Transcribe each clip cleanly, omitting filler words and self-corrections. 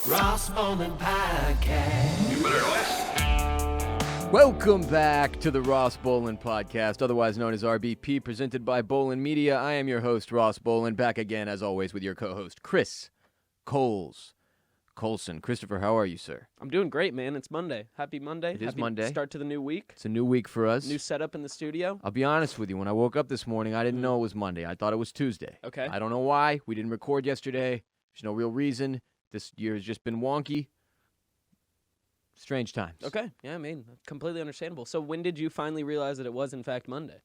Ross Bolen Podcast. You better listen. Welcome back to the Ross Bolen Podcast, otherwise known as RBP, presented by Bolen Media. I am your host, Ross Bolen, back again, as always, with your co-host, Chris Coulson. Christopher, how are you, sir? I'm doing great, man. It's Monday. Happy Monday. It is Happy Monday. Start to the new week. It's a new week for us. New setup in the studio. I'll be honest with you. When I woke up this morning, I didn't know it was Monday. I thought it was Tuesday. Okay. I don't know why. We didn't record yesterday. There's no real reason. This year has just been wonky. Strange times. Okay. Yeah, I mean, completely understandable. So when did you finally realize that it was, in fact, Monday?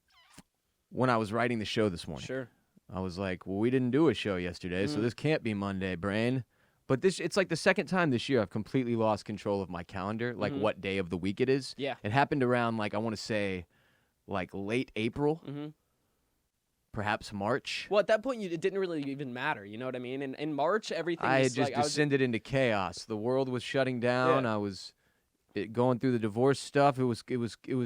When I was writing the show this morning. Sure. I was like, well, we didn't do a show yesterday, so this can't be Monday, brain. But it's like the second time this year I've completely lost control of my calendar, like what day of the week it is. Yeah. It happened around, like, I want to say, like, late April, perhaps March. Well, at that point, it didn't really even matter. You know what I mean? In March, everything I had was just like... descended into chaos. The world was shutting down. Yeah. I was going through the divorce stuff. It was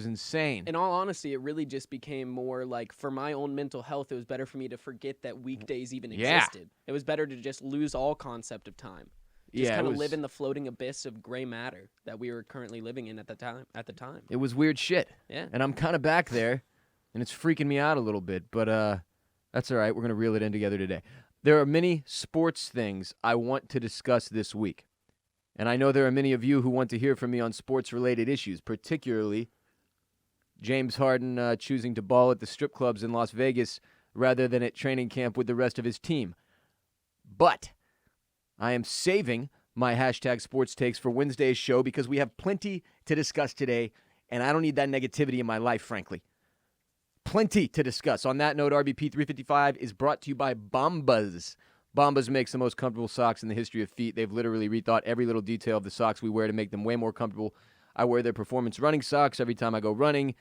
insane. In all honesty, it really just became more like, for my own mental health, it was better for me to forget that weekdays even existed. It was better to just lose all concept of time. Just kind of live in the floating abyss of gray matter that we were currently living in at the time. It was weird shit. Yeah. And I'm kind of back there, and it's freaking me out a little bit. But that's all right. We're going to reel it in together today. There are many sports things I want to discuss this week. And I know there are many of you who want to hear from me on sports-related issues, particularly James Harden choosing to ball at the strip clubs in Las Vegas rather than at training camp with the rest of his team. But I am saving my hashtag sports takes for Wednesday's show because we have plenty to discuss today, and I don't need that negativity in my life, frankly. Plenty to discuss. On that note, RBP 355 is brought to you by Bombas. Bombas makes the most comfortable socks in the history of feet. They've literally rethought every little detail of the socks we wear to make them way more comfortable. I wear their performance running socks every time I go running.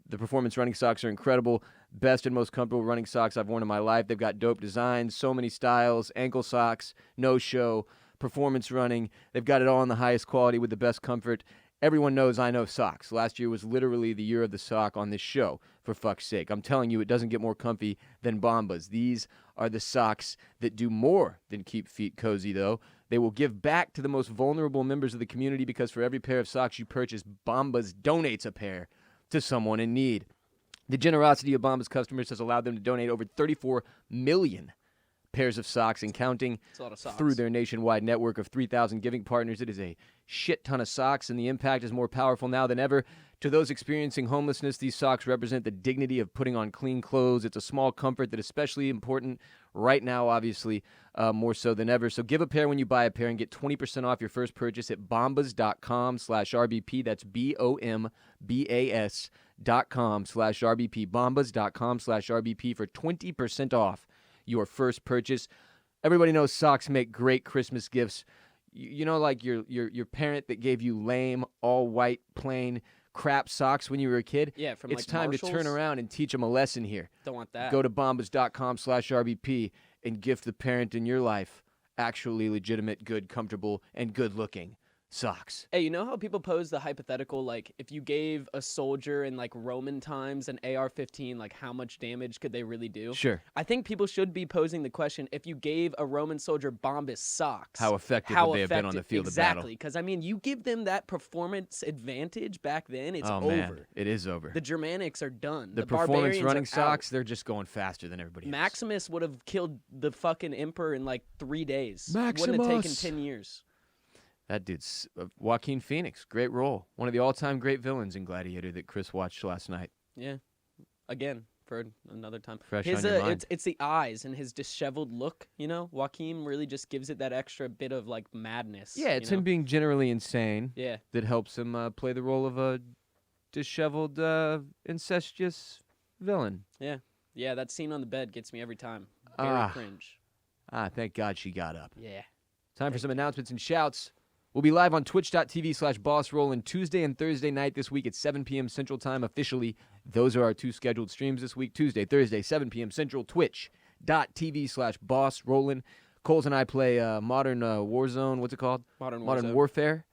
The performance running socks are incredible. Best and most comfortable running socks I've worn in my life. They've got dope designs, so many styles, ankle socks, no-show, performance running. They've got it all in the highest quality with the best comfort. Everyone knows I know socks. Last year was literally the year of the sock on this show, for fuck's sake. I'm telling you, it doesn't get more comfy than Bombas. These are the socks that do more than keep feet cozy, though. They will give back to the most vulnerable members of the community because for every pair of socks you purchase, Bombas donates a pair to someone in need. The generosity of Bombas customers has allowed them to donate over 34 million pairs of socks and counting It's a lot of socks. through their nationwide network of 3,000 giving partners. It is a shit ton of socks, and the impact is more powerful now than ever. To those experiencing homelessness, these socks represent the dignity of putting on clean clothes. It's a small comfort that is especially important right now, obviously, more so than ever. So give a pair when you buy a pair and get 20% off your first purchase at bombas.com/RBP. That's BOMBAS.com/RBP. Bombas.com/RBP for 20% off your first purchase. Everybody knows socks make great Christmas gifts. You know, like your parent that gave you lame, all white, plain crap socks when you were a kid? Yeah, from It's like time Marshalls? to turn around and teach them a lesson here. Don't want that. Go to bombas.com/RBP and gift the parent in your life actually legitimate, good, comfortable, and good-looking socks. Hey, you know how people pose the hypothetical, like, if you gave a soldier in, like, Roman times an AR-15, like, how much damage could they really do? Sure. I think people should be posing the question, if you gave a Roman soldier Bombas socks, How effective would they have been on the field of battle? Exactly, because, I mean, you give them that performance advantage back then, it's Oh, over. man, it is over. The Germanics are done. The Barbarians performance running are socks, out. they're just going faster than everybody else. Maximus would have killed the fucking emperor in, like, 3 days. Wouldn't have taken Maximus! 10 years. That dude's Joaquin Phoenix. Great role. One of the all-time great villains in Gladiator that Chris watched last night. Yeah. Again, for another time. Fresh on your mind. It's the eyes and his disheveled look, you know? Joaquin really just gives it that extra bit of, like, madness. Yeah, it's you know? him being generally insane Yeah. that helps him play the role of a disheveled, incestuous villain. Yeah. Yeah, that scene on the bed gets me every time. Very Ah. cringe. Thank God she got up. Yeah. Time for some announcements and shouts. We'll be live on twitch.tv/BossRollin Tuesday and Thursday night this week at 7 p.m. Central Time officially. Those are our two scheduled streams this week. Tuesday, Thursday, 7 p.m. Central, twitch.tv/BossRollin. Coles and I play Modern Warzone. What's it called? Modern Warfare,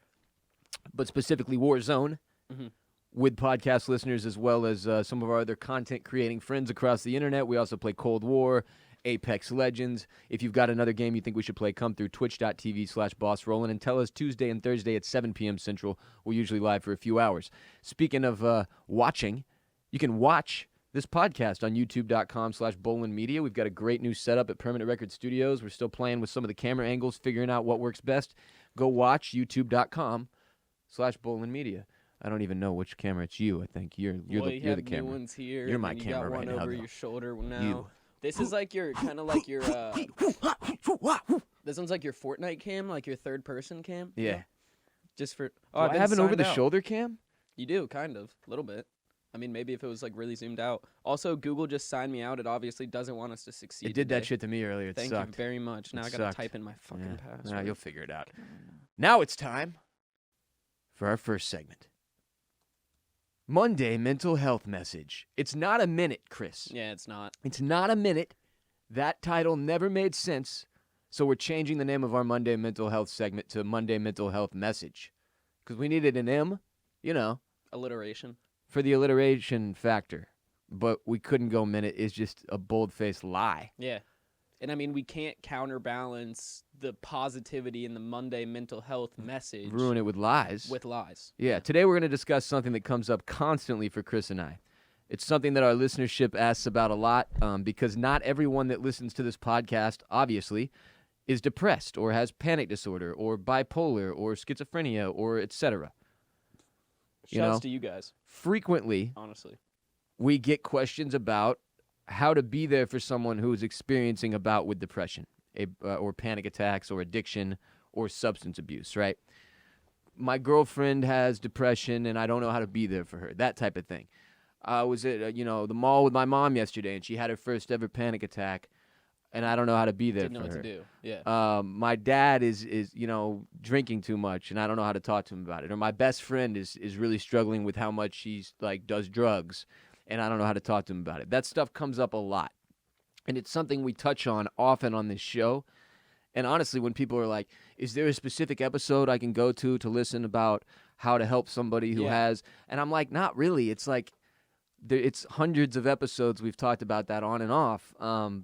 but specifically Warzone. Mhm. With podcast listeners as well as some of our other content creating friends across the internet. We also play Cold War Apex Legends. If you've got another game you think we should play, come through twitch.tv/bossrollin and tell us Tuesday and Thursday at 7 p.m. Central. We're usually live for a few hours. Speaking of watching, you can watch this podcast on youtube.com/Bolen Media. We've got a great new setup at Permanent Record Studios. We're still playing with some of the camera angles, figuring out what works best. Go watch youtube.com/Bolen Media. I don't even know which camera it's you. I think you're the camera. New ones here. You're my and camera right now. You got one over though. your shoulder now. You. This is like your kind of like your. This one's like your Fortnite cam, like your third person cam. Yeah. Just for. Oh, I have an over the shoulder cam. You do kind of a little bit. I mean, maybe if it was like really zoomed out. Also, Google just signed me out. It obviously doesn't want us to succeed. It did today. that shit to me earlier. It Thank sucked. you very much. Now I gotta type in my fucking password. Nah, you'll figure it out. Now it's time for our first segment. Monday Mental Health Message. It's not a minute, Chris. Yeah, it's not. It's not a minute. That title never made sense, so we're changing the name of our Monday Mental Health segment to Monday Mental Health Message. Because we needed an M, Alliteration. for the alliteration factor. But we couldn't go minute. It's just a bold-faced lie. Yeah. And I mean, we can't counterbalance the positivity in the Monday mental health message. Ruin it with lies. With lies. Yeah, today we're going to discuss something that comes up constantly for Chris and I. It's something that our listenership asks about a lot because not everyone that listens to this podcast, obviously, is depressed or has panic disorder or bipolar or schizophrenia or etc. Shouts to you guys. Frequently, honestly, we get questions about how to be there for someone who is experiencing a bout with depression or panic attacks or addiction or substance abuse, right? My girlfriend has depression and I don't know how to be there for her, that type of thing. I was at the mall with my mom yesterday and she had her first ever panic attack and I don't know how to be there Didn't for know her. what to do. Yeah. My dad is drinking too much and I don't know how to talk to him about it. Or my best friend is really struggling with how much she's does drugs. And I don't know how to talk to him about it. That stuff comes up a lot. And it's something we touch on often on this show. And honestly, when people are like, is there a specific episode I can go to listen about how to help somebody who has... And I'm like, not really. It's like, it's hundreds of episodes we've talked about that on and off.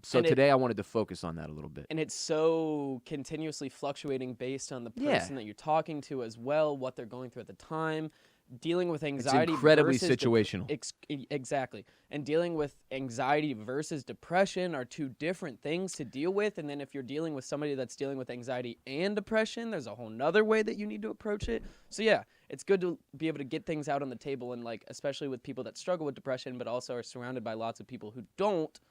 Today I wanted to focus on that a little bit. And it's so continuously fluctuating based on the person that you're talking to as well, what they're going through at the time. Dealing with anxiety. It's incredibly versus situational. Exactly. And dealing with anxiety versus depression are two different things to deal with. And then if you're dealing with somebody that's dealing with anxiety and depression, there's a whole nother way that you need to approach it. So yeah, it's good to be able to get things out on the table and especially with people that struggle with depression, but also are surrounded by lots of people who don't,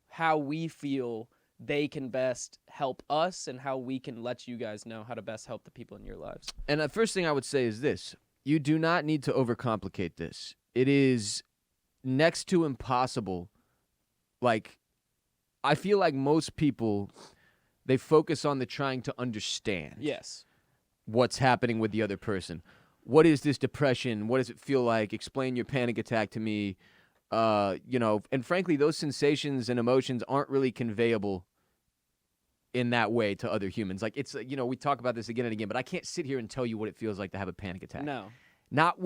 how we feel they can best help us and how we can let you guys know how to best help the people in your lives. And the first thing I would say is this. You do not need to overcomplicate this. It is next to impossible. I feel like most people, they focus on the trying to understand. Yes. What's happening with the other person. What is this depression? What does it feel like? Explain your panic attack to me. And frankly, those sensations and emotions aren't really conveyable in that way to other humans. It's we talk about this again and again, but I can't sit here and tell you what it feels like to have a panic attack. No. Not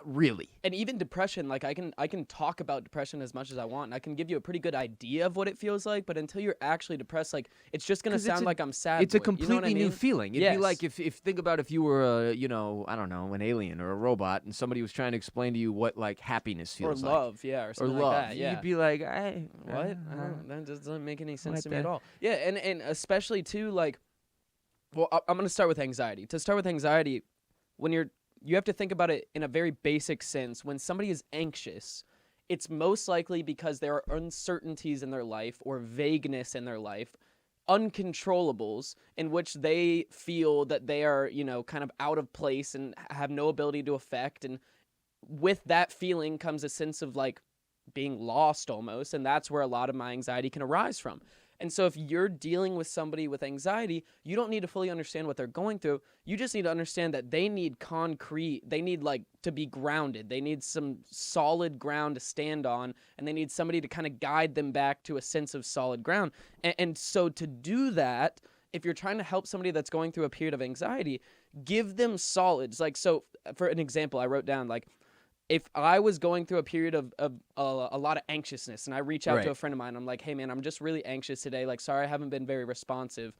really. And even depression, I can talk about depression as much as I want, and I can give you a pretty good idea of what it feels like, but until you're actually depressed, it's just going to sound like I'm sad. It's a completely new feeling. It'd be like if think about if you were I don't know, an alien or a robot and somebody was trying to explain to you what happiness feels like. Or love, or something or love. Like that. Yeah. You'd be like, what? That doesn't make any sense to me the... at all. Yeah, and especially too well, I'm going to start with anxiety. To start with anxiety, when you have to think about it in a very basic sense. When somebody is anxious, it's most likely because there are uncertainties in their life or vagueness in their life, uncontrollables, in which they feel that they are, kind of out of place and have no ability to affect. And with that feeling comes a sense of being lost almost. And that's where a lot of my anxiety can arise from. And so if you're dealing with somebody with anxiety, you don't need to fully understand what they're going through. You just need to understand that they need they need to be grounded. They need some solid ground to stand on, and they need somebody to kind of guide them back to a sense of solid ground. And so to do that, if you're trying to help somebody that's going through a period of anxiety, give them solids. So for an example, I wrote down if I was going through a period of a lot of anxiousness and I reach out to a friend of mine, I'm like, hey, man, I'm just really anxious today. Like, sorry, I haven't been very responsive.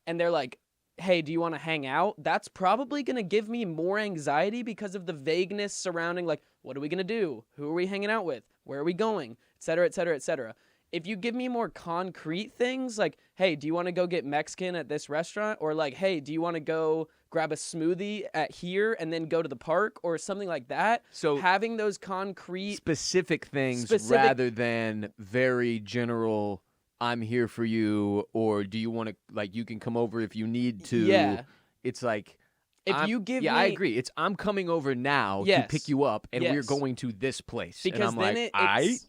And they're like, hey, do you want to hang out? That's probably going to give me more anxiety because of the vagueness surrounding, like, what are we going to do? Who are we hanging out with? Where are we going? Et cetera, et cetera, et cetera. If you give me more concrete things, like, hey, do you want to go get Mexican at this restaurant? Or like, hey, do you want to go grab a smoothie at here and then go to the park or something like that? So having those concrete specific things rather than very general, I'm here for you, or do you want to, like, you can come over if you need to. Yeah. It's like, if you give me... I agree. It's I'm coming over now to pick you up, and we're going to this place. Because and I'm then like,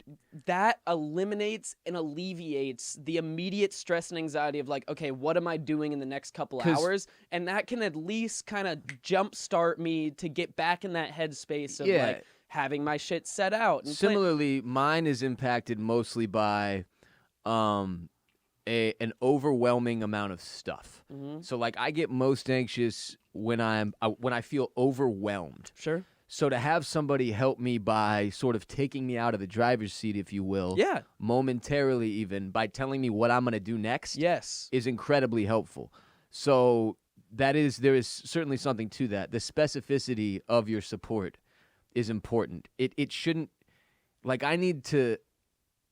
that eliminates and alleviates the immediate stress and anxiety of like, okay, what am I doing in the next couple hours? And that can at least kind of jumpstart me to get back in that headspace of like having my shit set out. And similarly, mine is impacted mostly by an overwhelming amount of stuff. Mm-hmm. So like I get most anxious when I feel overwhelmed. Sure. So to have somebody help me by sort of taking me out of the driver's seat, if you will, momentarily even, by telling me what I'm going to do next, is incredibly helpful. So there is certainly something to that. The specificity of your support is important. It shouldn't, I need to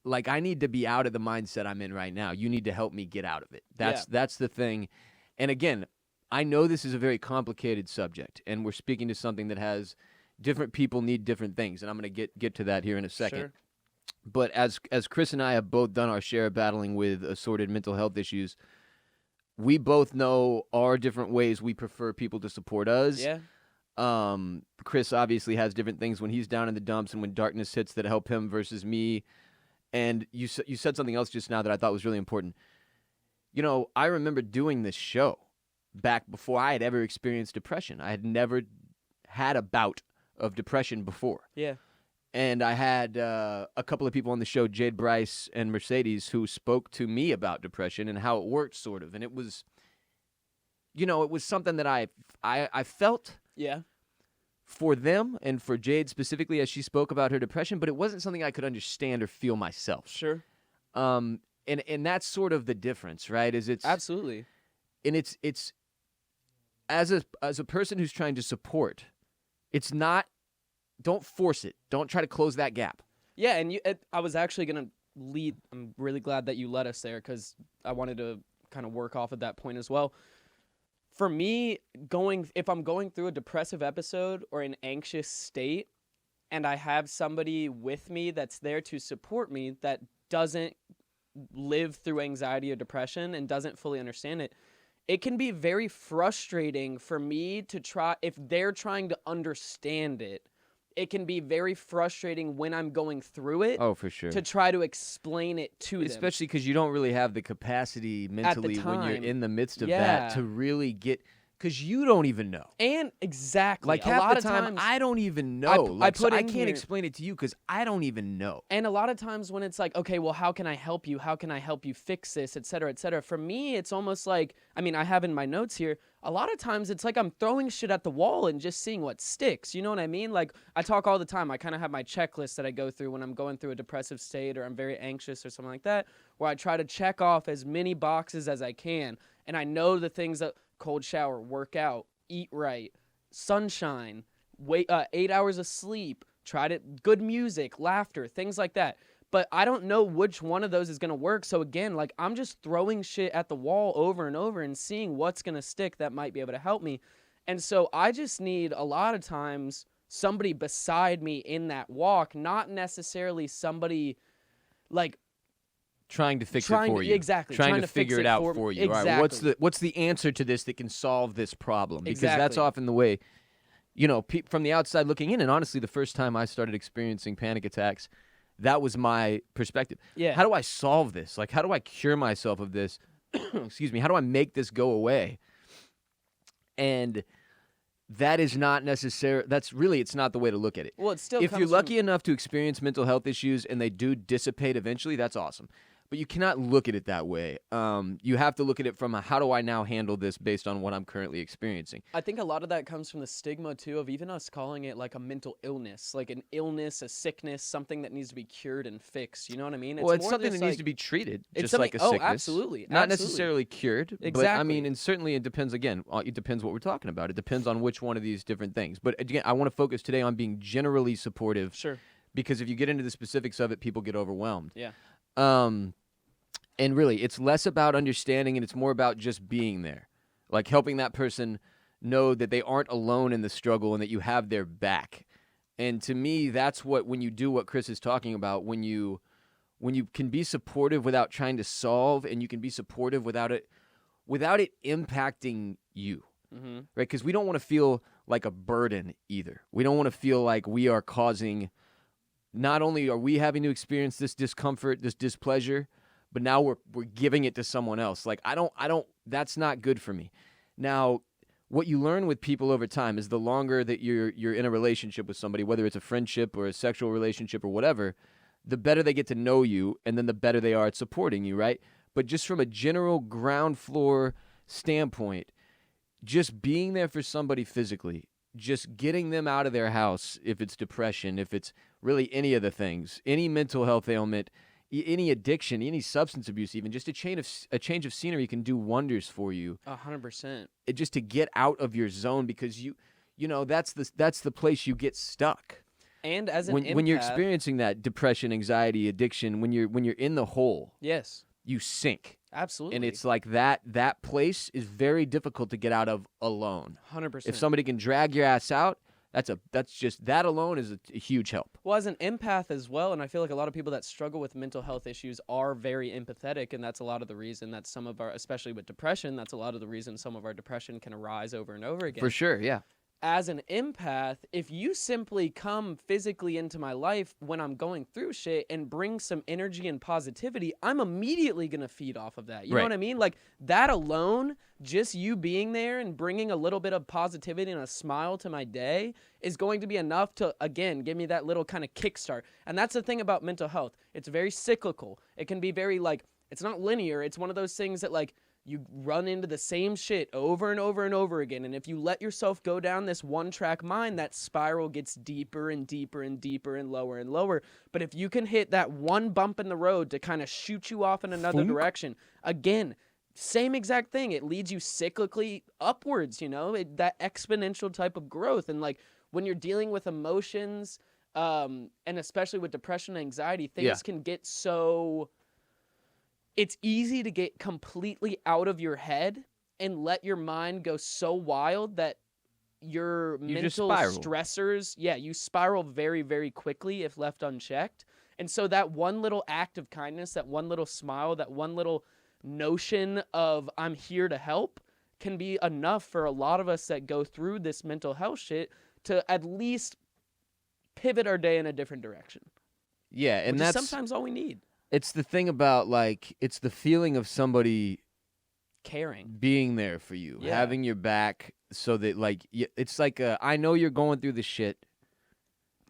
be out of the mindset I'm in right now. You need to help me get out of it. That's the thing. And again, I know this is a very complicated subject, and we're speaking to something that has different people need different things, and I'm going to get to that here in a second. Sure. But as Chris and I have both done our share of battling with assorted mental health issues, we both know our different ways we prefer people to support us. Yeah. Chris obviously has different things when he's down in the dumps and when darkness hits that help him versus me. And you said something else just now that I thought was really important. You know, I remember doing this show back before I had ever experienced depression. I had never had a bout of depression before. Yeah. And I had a couple of people on the show, Jade Bryce and Mercedes, who spoke to me about depression and how it worked, sort of. And it was, it was something that I felt for them and for Jade specifically as she spoke about her depression, but it wasn't something I could understand or feel myself. Sure. And that's sort of the difference, right? Absolutely. And it's as a person who's trying to support, it's not. Don't force it. Don't try to close that gap. Yeah, and I was actually going to lead. I'm really glad that you led us there because I wanted to kind of work off of that point as well. For me, if I'm going through a depressive episode or an anxious state and I have somebody with me that's there to support me that doesn't live through anxiety or depression and doesn't fully understand it, it can be very frustrating for me to try, if they're trying to understand it, it can be very frustrating when I'm going through it. Oh, for sure. To try to explain it to them. Especially because you don't really have the capacity mentally when you're in the midst of that to really get... Because you don't even know. And exactly. Like half the time, I don't even know. I can't explain it to you because I don't even know. And a lot of times when it's like, okay, well, how can I help you? How can I help you fix this, et cetera, et cetera. For me, it's almost like, I have in my notes here, a lot of times it's like I'm throwing shit at the wall and just seeing what sticks. You know what I mean? Like I talk all the time. I kind of have my checklist that I go through when I'm going through a depressive state or I'm very anxious or something like that, where I try to check off as many boxes as I can. And I know the things that... cold shower, work out, eat right, sunshine, 8 hours of sleep, good music, laughter, things like that. But I don't know which one of those is going to work. So again, like I'm just throwing shit at the wall over and over and seeing what's going to stick that might be able to help me. And so I just need a lot of times somebody beside me in that walk, not necessarily somebody like trying to fix it for you. Exactly. Trying to figure it out for you. Exactly. All right, what's the answer to this that can solve this problem? Because exactly. That's often the way, from the outside looking in, and honestly, the first time I started experiencing panic attacks, that was my perspective. Yeah. How do I solve this? Like, how do I cure myself of this? Excuse me. How do I make this go away? And that is not necessary. It's not the way to look at it. Well, it still if you're lucky enough to experience mental health issues and they do dissipate eventually, that's awesome. But you cannot look at it that way. You have to look at it from how do I now handle this based on what I'm currently experiencing. I think a lot of that comes from the stigma, too, of even us calling it like a mental illness, like an illness, a sickness, something that needs to be cured and fixed. You know what I mean? It's more something just that needs like- to be treated, it's just like a something- sickness. Oh, absolutely. Not absolutely. necessarily cured, but I Exactly. mean, and certainly it depends, again, it depends what we're talking about. It depends on which one of these different things. But again, I want to focus today on being generally supportive. Sure. Because if you get into the specifics of it, people get overwhelmed. Yeah. And really, it's less about understanding and it's more about just being there. Like helping that person know that they aren't alone in the struggle and that you have their back. And to me, that's when you do what Chris is talking about, when you can be supportive without trying to solve, and you can be supportive without it impacting you. Mm-hmm. Right? Because we don't want to feel like a burden either. We don't want to feel like we are causing, not only are we having to experience this discomfort, this displeasure, but now we're giving it to someone else. Like I don't that's not good for me. Now, what you learn with people over time is the longer that you're in a relationship with somebody, whether it's a friendship or a sexual relationship or whatever, the better they get to know you, and then the better they are at supporting you, right? But just from a general ground floor standpoint, just being there for somebody physically, just getting them out of their house, if it's depression, if it's really any of the things, any mental health ailment, any addiction, any substance abuse, even just a change of scenery can do wonders for you. 100%. Just to get out of your zone, because you know that's the place you get stuck. And as an when you're empath- experiencing that depression, anxiety, addiction, when you're in the hole, Yes. you sink. Absolutely. And it's like that place is very difficult to get out of alone. 100%. If somebody can drag your ass out, that alone is a huge help. Well, as an empath as well, and I feel like a lot of people that struggle with mental health issues are very empathetic, and that's a lot of the reason that some of our, especially with depression, that's a lot of the reason some of our depression can arise over and over again. For sure, yeah. As an empath, if you simply come physically into my life when I'm going through shit and bring some energy and positivity, I'm immediately going to feed off of that. You know Right. what I mean? Like that alone, just you being there and bringing a little bit of positivity and a smile to my day is going to be enough to, again, give me that little kind of kickstart. And that's the thing about mental health. It's very cyclical. It can be very it's not linear. It's one of those things that you run into the same shit over and over and over again. And if you let yourself go down this one-track mind, that spiral gets deeper and deeper and deeper and lower. But if you can hit that one bump in the road to kind of shoot you off in another direction, again, same exact thing. It leads you cyclically upwards, that exponential type of growth. And when you're dealing with emotions, and especially with depression and anxiety, things can get so... It's easy to get completely out of your head and let your mind go so wild that your mental stressors, you spiral very, very quickly if left unchecked. And so that one little act of kindness, that one little smile, that one little notion of I'm here to help can be enough for a lot of us that go through this mental health shit to at least pivot our day in a different direction. Yeah, and that's sometimes all we need. It's the thing about it's the feeling of somebody caring, being there for you, having your back, so that it's I know you're going through the shit.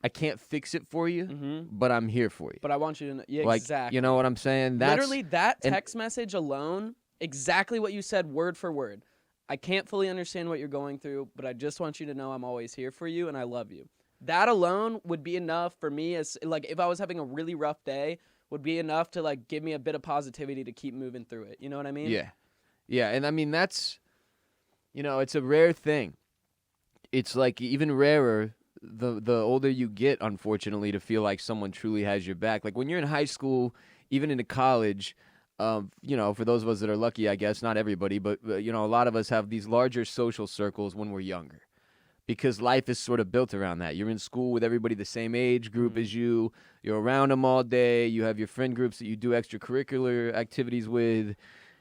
I can't fix it for you, but I'm here for you. But I want you to know, exactly. You know what I'm saying? Literally, that text message alone, exactly what you said, word for word. I can't fully understand what you're going through, but I just want you to know I'm always here for you and I love you. That alone would be enough for me, as if I was having a really rough day, would be enough to give me a bit of positivity to keep moving through it. You know what I mean? Yeah. And I mean, that's, it's a rare thing. It's even rarer the older you get, unfortunately, to feel like someone truly has your back. When you're in high school, even into college, for those of us that are lucky, I guess, not everybody, but a lot of us have these larger social circles when we're younger. Because life is sort of built around that. You're in school with everybody the same age group as you. You're around them all day. You have your friend groups that you do extracurricular activities with,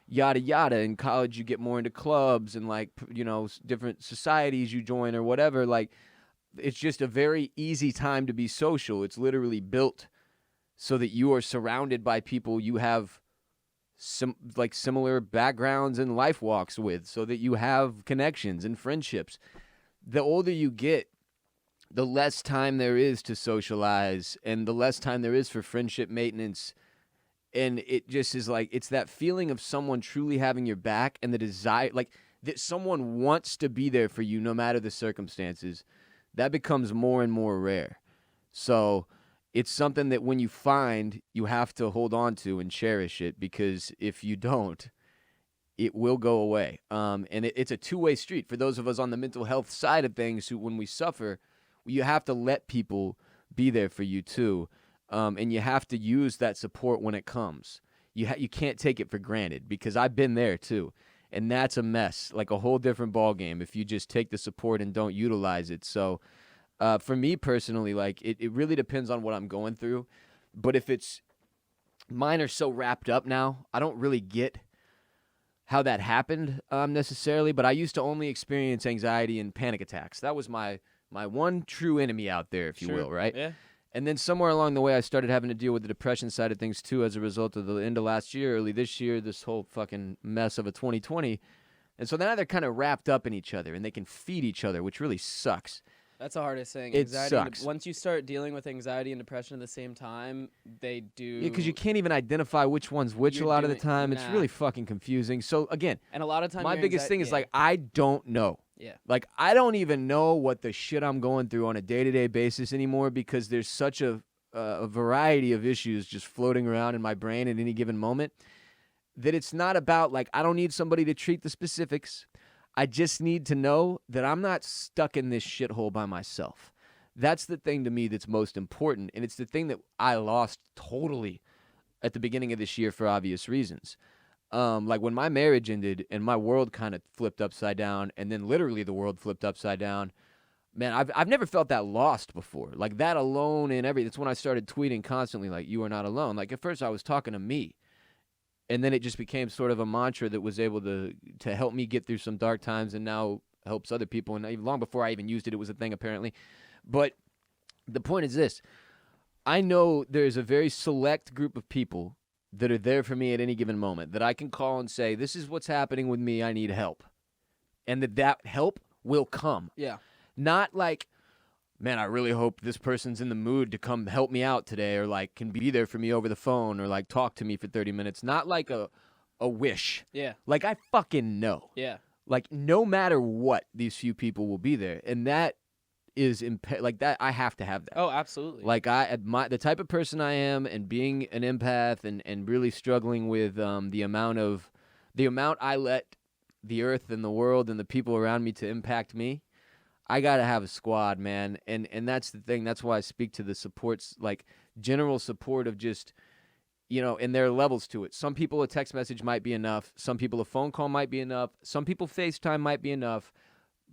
yada, yada. In college, you get more into clubs and, different societies you join or whatever. It's just a very easy time to be social. It's literally built so that you are surrounded by people you have similar backgrounds and life walks with, so that you have connections and friendships. The older you get, the less time there is to socialize and the less time there is for friendship maintenance And it just is like, it's that feeling of someone truly having your back and the desire, like that someone wants to be there for you no matter the circumstances. That becomes more and more rare. So it's something that when you find, you have to hold on to and cherish it, because if you don't, it will go away. And it's a two-way street. For those of us on the mental health side of things who, when we suffer, you have to let people be there for you too. And you have to use that support when it comes. You can't take it for granted, because I've been there too. And that's a mess, like a whole different ballgame if you just take the support and don't utilize it. So for me personally, like it really depends on what I'm going through. But if it's, mine are so wrapped up now, I don't really get how that happened necessarily. But I used to only experience anxiety and panic attacks. That was my one true enemy out there, if you will, right? Yeah. And then somewhere along the way, I started having to deal with the depression side of things too, as a result of the end of last year, early this year, this whole fucking mess of a 2020. And so now they're kind of wrapped up in each other, and they can feed each other, which really sucks. That's the hardest thing. It sucks. Once you start dealing with anxiety and depression at the same time, they do. Yeah, because you can't even identify which one's which a lot of the time. It's really fucking confusing. So again, and a lot of times my biggest thing is like, I don't know. Yeah. Like, I don't even know what the shit I'm going through on a day-to-day basis anymore, because there's such a variety of issues just floating around in my brain at any given moment, that it's not about, like, I don't need somebody to treat the specifics. I just need to know that I'm not stuck in this shithole by myself. That's the thing to me that's most important, and it's the thing that I lost totally at the beginning of this year for obvious reasons. Like when my marriage ended and my world kind of flipped upside down, and then literally the world flipped upside down, man, I've never felt that lost before. Like that alone and everything. That's when I started tweeting constantly, like, you are not alone. Like at first I was talking to me, and then it just became sort of a mantra that was able to help me get through some dark times, and now helps other people. And even long before I even used it, it was a thing apparently. But the point is this. I know there's a very select group of people that are there for me at any given moment, that I can call and say, this is what's happening with me, I need help. And that help will come. Yeah. Not like, man, I really hope this person's in the mood to come help me out today, or like can be there for me over the phone, or like talk to me for 30 minutes. Not like a wish. Yeah. Like I fucking know. Yeah. Like no matter what, these few people will be there. And that is like that. I have to have that. Oh, absolutely. Like the type of person I am, and being an empath, and really struggling with the amount I let the earth and the world and the people around me to impact me. I gotta have a squad, man, and that's the thing. That's why I speak to the supports, like general support of just, and there are levels to it. Some people a text message might be enough. Some people a phone call might be enough. Some people FaceTime might be enough.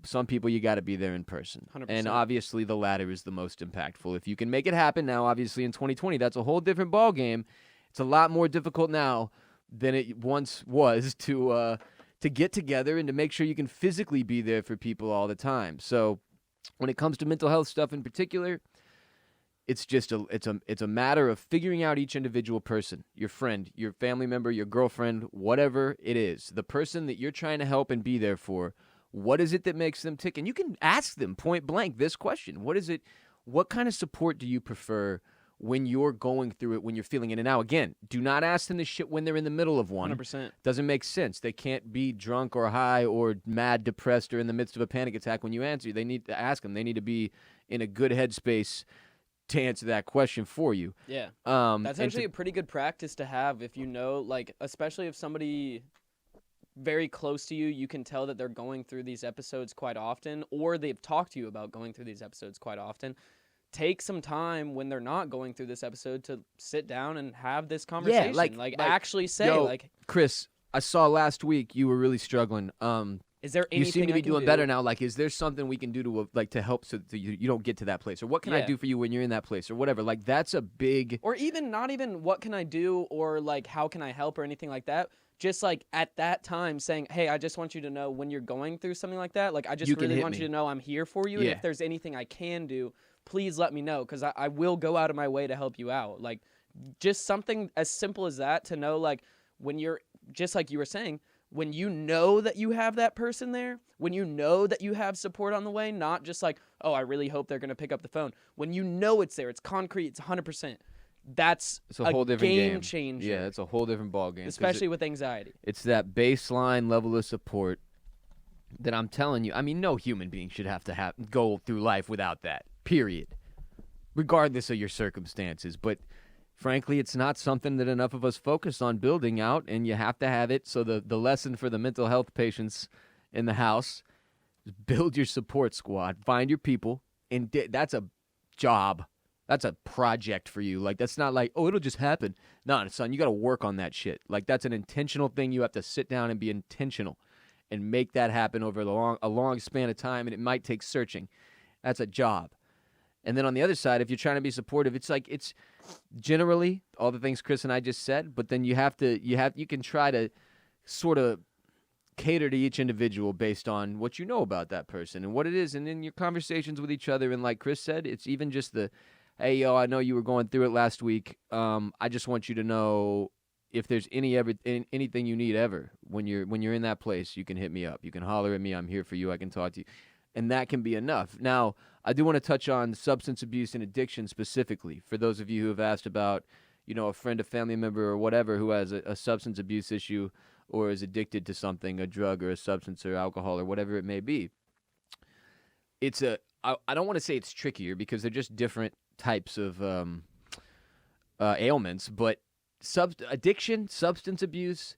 Some people you got to be there in person. 100%. And obviously the latter is the most impactful. If you can make it happen now, obviously in 2020, that's a whole different ball game. It's a lot more difficult now than it once was to get together and to make sure you can physically be there for people all the time. So when it comes to mental health stuff in particular, it's just it's a matter of figuring out each individual person, your friend, your family member, your girlfriend, whatever it is, the person that you're trying to help and be there for. What is it that makes them tick? And you can ask them point blank this question. What kind of support do you prefer when you're going through it, when you're feeling it? And now, again, do not ask them this shit when they're in the middle of one. 100%. Doesn't make sense. They can't be drunk or high or mad, depressed, or in the midst of a panic attack when you answer. They need to ask them. They need to be in a good headspace to answer that question for you. Yeah. That's actually a pretty good practice to have if you know, like, especially if somebody very close to you, you can tell that they're going through these episodes quite often, or they've talked to you about going through these episodes quite often. Take some time when they're not going through this episode to sit down and have this conversation. Yeah, like actually say, yo, like, Chris, I saw last week you were really struggling. is there anything you seem to be I can doing do? better now? Like, is there something we can do to help so that you don't get to that place? Or what can I do for you when you're in that place, or whatever? Like, that's a big... Or even not even what can I do, or like how can I help, or anything like that. Just like at that time saying, hey, I just want you to know when you're going through something like that, like I just really want you to know I'm here for you. Yeah. And if there's anything I can do, please let me know, because I will go out of my way to help you out. Like just something as simple as that, to know, like, when you're, just like you were saying, when you know that you have that person there, when you know that you have support on the way, not just like, oh, I really hope they're going to pick up the phone. When you know it's there, it's concrete, it's 100%. that's it's a whole different game changer. Yeah, it's a whole different ball game. Especially with anxiety. It's that baseline level of support that I'm telling you. I mean, no human being should have to go through life without that, period, regardless of your circumstances. But frankly, it's not something that enough of us focus on building out, and you have to have it. So the lesson for the mental health patients in the house is build your support squad, find your people, and that's a job. That's a project for you. Like, that's not like, oh, it'll just happen. No, son, you got to work on that shit. Like, that's an intentional thing. You have to sit down and be intentional and make that happen over a long span of time, and it might take searching. That's a job. And then on the other side, if you're trying to be supportive, it's like, it's generally all the things Chris and I just said, but then you can try to sort of cater to each individual based on what you know about that person and what it is. And in your conversations with each other, and like Chris said, it's even just hey, yo, I know you were going through it last week. I just want you to know if there's anything you need ever, when you're in that place, you can hit me up. You can holler at me. I'm here for you. I can talk to you. And that can be enough. Now, I do want to touch on substance abuse and addiction specifically. For those of you who have asked about, a friend, a family member, or whatever who has a substance abuse issue or is addicted to something, a drug or a substance or alcohol or whatever it may be. I don't want to say it's trickier because they're just different types of ailments, but addiction, substance abuse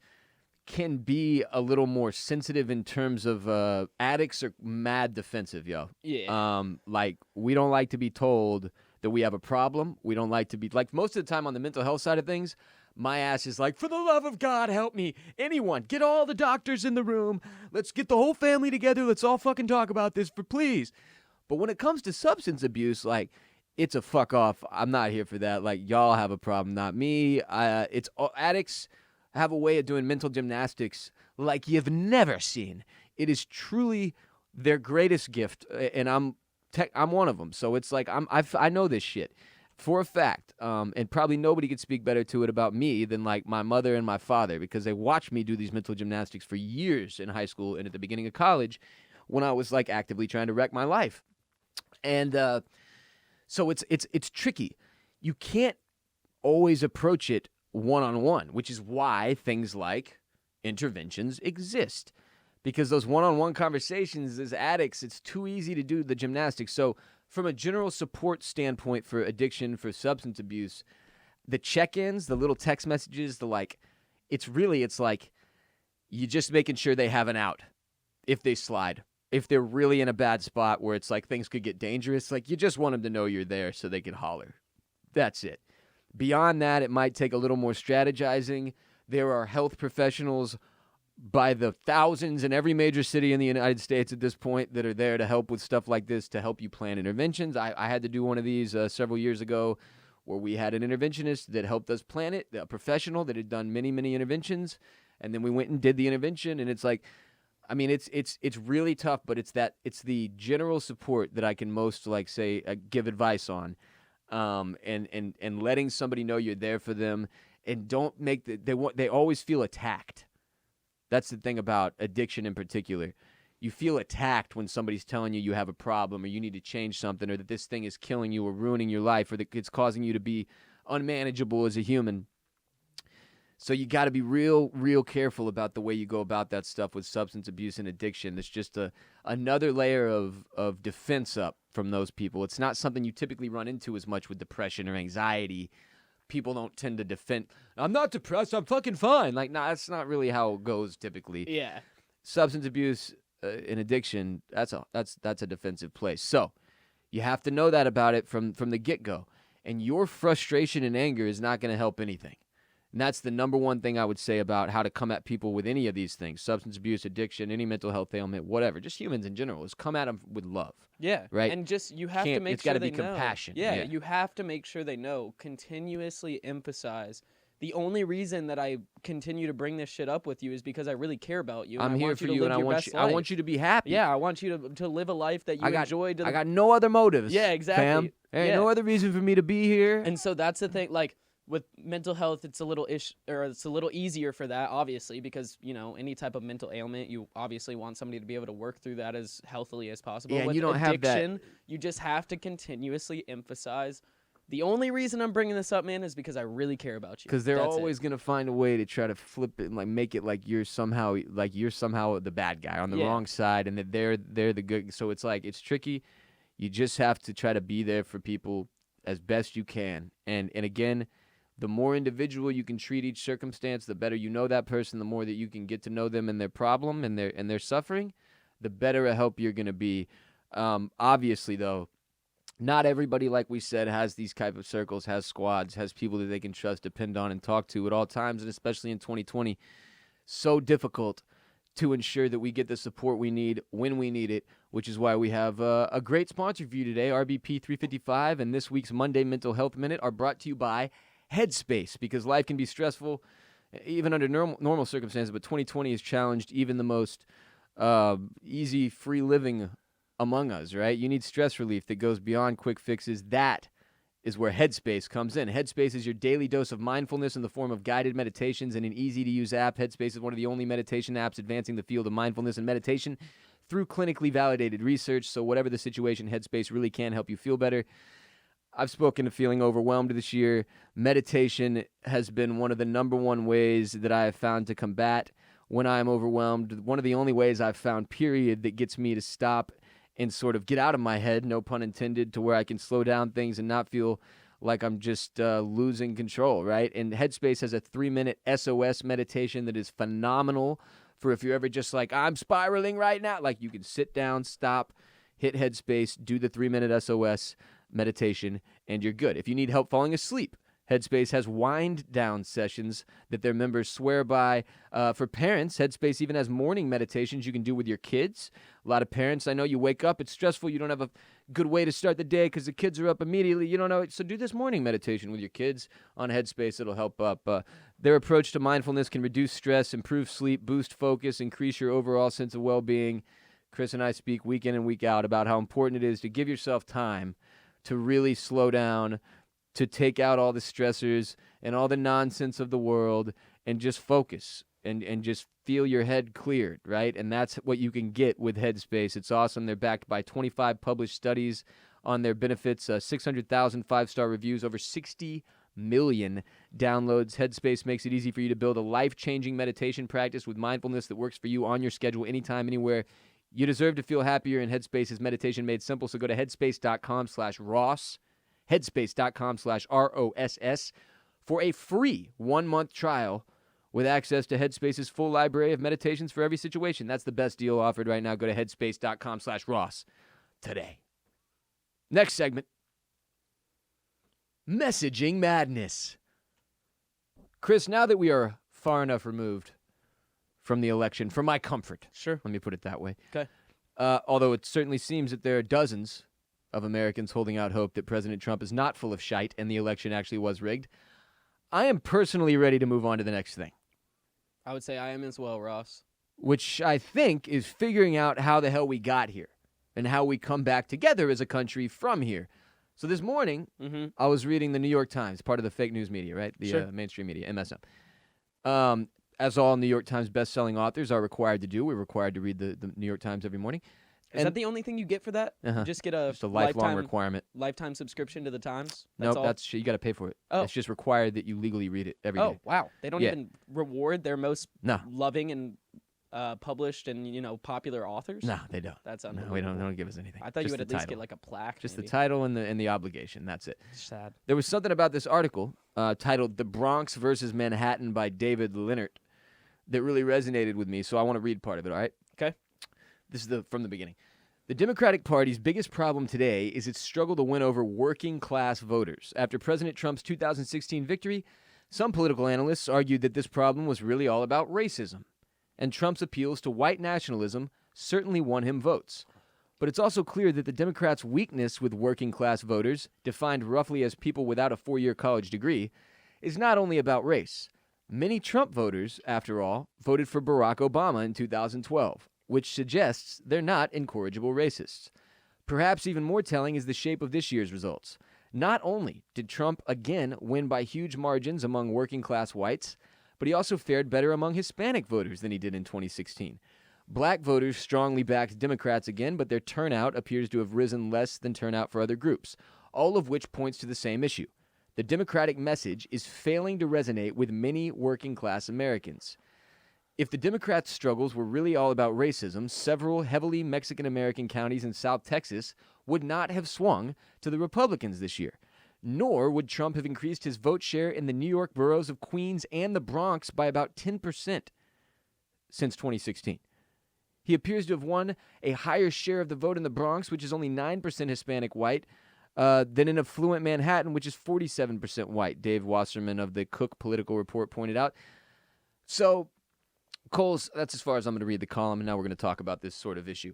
can be a little more sensitive in terms of addicts are mad defensive, yo. Yeah. Like, we don't like to be told that we have a problem. We don't like to be, like, most of the time on the mental health side of things, my ass is like, for the love of God, help me. Anyone, get all the doctors in the room. Let's get the whole family together. Let's all fucking talk about this, please. But when it comes to substance abuse, like, it's a fuck off. I'm not here for that. Like, y'all have a problem, not me. Addicts have a way of doing mental gymnastics like you've never seen. It is truly their greatest gift, and I'm one of them. So it's like I know this shit for a fact, and probably nobody could speak better to it about me than like my mother and my father, because they watched me do these mental gymnastics for years in high school and at the beginning of college when I was like actively trying to wreck my life. And so it's tricky. You can't always approach it one-on-one, which is why things like interventions exist. Because those one-on-one conversations as addicts, it's too easy to do the gymnastics. So from a general support standpoint for addiction, for substance abuse, the check-ins, the little text messages, it's like you just making sure they have an out if they slide. If they're really in a bad spot where it's like things could get dangerous, like you just want them to know you're there so they can holler. That's it. Beyond that, it might take a little more strategizing. There are health professionals by the thousands in every major city in the United States at this point that are there to help with stuff like this, to help you plan interventions. I had to do one of these several years ago where we had an interventionist that helped us plan it, a professional that had done many, many interventions, and then we went and did the intervention, and it's like, I mean, it's really tough, but it's the general support that I can most give advice on, and letting somebody know you're there for them, and don't make they always feel attacked. That's the thing about addiction in particular. You feel attacked when somebody's telling you have a problem or you need to change something or that this thing is killing you or ruining your life or that it's causing you to be unmanageable as a human. So you got to be real, real careful about the way you go about that stuff with substance abuse and addiction. There's just another layer of defense up from those people. It's not something you typically run into as much with depression or anxiety. People don't tend to defend, I'm not depressed, I'm fucking fine. Like, nah, that's not really how it goes typically. Yeah. Substance abuse and addiction, that's a defensive place. So you have to know that about it from the get-go. And your frustration and anger is not going to help anything. And that's the number one thing I would say about how to come at people with any of these things, substance abuse, addiction, any mental health ailment, whatever, just humans in general, is come at them with love. Yeah. Right? And just you have to make it's sure gotta they be know. compassion. Yeah, you have to make sure they know. Continuously emphasize. The only reason that I continue to bring this shit up with you is because I really care about you. I'm here for you, and I want you to be happy. Yeah, I want you to live a life that you enjoy. I got no other motives. Yeah, exactly. Fam. There ain't no other reason for me to be here. And so that's the thing. Like with mental health, it's a little easier for that, obviously, because any type of mental ailment, you obviously want somebody to be able to work through that as healthily as possible. Yeah, with you don't addiction, have that. You just have to continuously emphasize The only reason I'm bringing this up, man, is because I really care about you. Because they're That's always going to find a way to try to flip it and like make it like you're somehow the bad guy on the wrong side, and that they're the good. So it's like it's tricky. You just have to try to be there for people as best you can. And again, the more individual you can treat each circumstance, the better you know that person. The more that you can get to know them and their problem and their suffering, the better a help you're going to be. Obviously, though, not everybody, like we said, has these type of circles, has squads, has people that they can trust, depend on, and talk to at all times, and especially in 2020. So difficult to ensure that we get the support we need when we need it, which is why we have a great sponsor for you today. RBP 355 and this week's Monday Mental Health Minute are brought to you by Headspace, because life can be stressful even under normal circumstances, but 2020 has challenged even the most easy, free living among us, right? You need stress relief that goes beyond quick fixes. That is where Headspace comes in. Headspace is your daily dose of mindfulness in the form of guided meditations and an easy-to-use app. Headspace is one of the only meditation apps advancing the field of mindfulness and meditation through clinically validated research. So whatever the situation, Headspace really can help you feel better. I've spoken of feeling overwhelmed this year. Meditation has been one of the number one ways that I have found to combat when I'm overwhelmed. One of the only ways I've found, period, that gets me to stop and sort of get out of my head, no pun intended, to where I can slow down things and not feel like I'm just losing control, right? And Headspace has a 3-minute SOS meditation that is phenomenal for if you're ever just like, I'm spiraling right now. Like, you can sit down, stop, hit Headspace, do the 3-minute SOS meditation, and you're good. If you need help falling asleep, Headspace has wind-down sessions that their members swear by. For parents, Headspace even has morning meditations you can do with your kids. A lot of parents, I know, you wake up, it's stressful, you don't have a good way to start the day because the kids are up immediately. You don't know. So do this morning meditation with your kids on Headspace. It'll help up. Their approach to mindfulness can reduce stress, improve sleep, boost focus, increase your overall sense of well-being. Chris and I speak week in and week out about how important it is to give yourself time to really slow down, to take out all the stressors and all the nonsense of the world and just focus and just feel your head cleared, right? And that's what you can get with Headspace. It's awesome. They're backed by 25 published studies on their benefits, 600,000 5-star reviews, over 60 million downloads. Headspace makes it easy for you to build a life-changing meditation practice with mindfulness that works for you on your schedule, anytime, anywhere. You deserve to feel happier, and Headspace is meditation made simple. So go to headspace.com/Ross, headspace.com/ROSS for a free 1-month trial with access to Headspace's full library of meditations for every situation. That's the best deal offered right now. Go to headspace.com/Ross today. Next segment, messaging madness. Chris, now that we are far enough removed from the election, for my comfort, Sure. let me put it that way. Okay. Although it certainly seems that there are dozens of Americans holding out hope that President Trump is not full of shite and the election actually was rigged, I am personally ready to move on to the next thing. I would say I am as well, Ross. Which I think is figuring out how the hell we got here and how we come back together as a country from here. So this morning, I was reading the New York Times, part of the fake news media, right? The mainstream media, MSM. As all New York Times best-selling authors are required to do, we're required to read the New York Times every morning. Is that the only thing you get for that? Uh-huh. You just get a lifelong requirement. Lifetime subscription to the Times? Nope, you got to pay for it. Oh. It's just required that you legally read it every day. Oh, wow. They don't even reward their most No. loving and published and popular authors? No, they don't. That's No, unbelievable. they don't give us anything. I thought you Just would at the least title. get like a plaque. Just maybe. the title and the obligation. That's it. Sad. There was something about this article titled "The Bronx versus Manhattan" by David Leonard that really resonated with me, so I want to read part of it, all right? Okay. This is from the beginning. The Democratic Party's biggest problem today is its struggle to win over working-class voters. After President Trump's 2016 victory, some political analysts argued that this problem was really all about racism, and Trump's appeals to white nationalism certainly won him votes. But it's also clear that the Democrats' weakness with working-class voters, defined roughly as people without a 4-year college degree, is not only about race. Many Trump voters, after all, voted for Barack Obama in 2012, which suggests they're not incorrigible racists. Perhaps even more telling is the shape of this year's results. Not only did Trump again win by huge margins among working-class whites, but he also fared better among Hispanic voters than he did in 2016. Black voters strongly backed Democrats again, but their turnout appears to have risen less than turnout for other groups. all of which points to the same issue. The Democratic message is failing to resonate with many working-class Americans. If the Democrats' struggles were really all about racism, several heavily Mexican-American counties in South Texas would not have swung to the Republicans this year. Nor would Trump have increased his vote share in the New York boroughs of Queens and the Bronx by about 10% since 2016. He appears to have won a higher share of the vote in the Bronx, which is only 9% Hispanic white, than in affluent Manhattan, which is 47% white, Dave Wasserman of the Cook Political Report pointed out. So, Coles, that's as far as I'm going to read the column, and now we're going to talk about this sort of issue.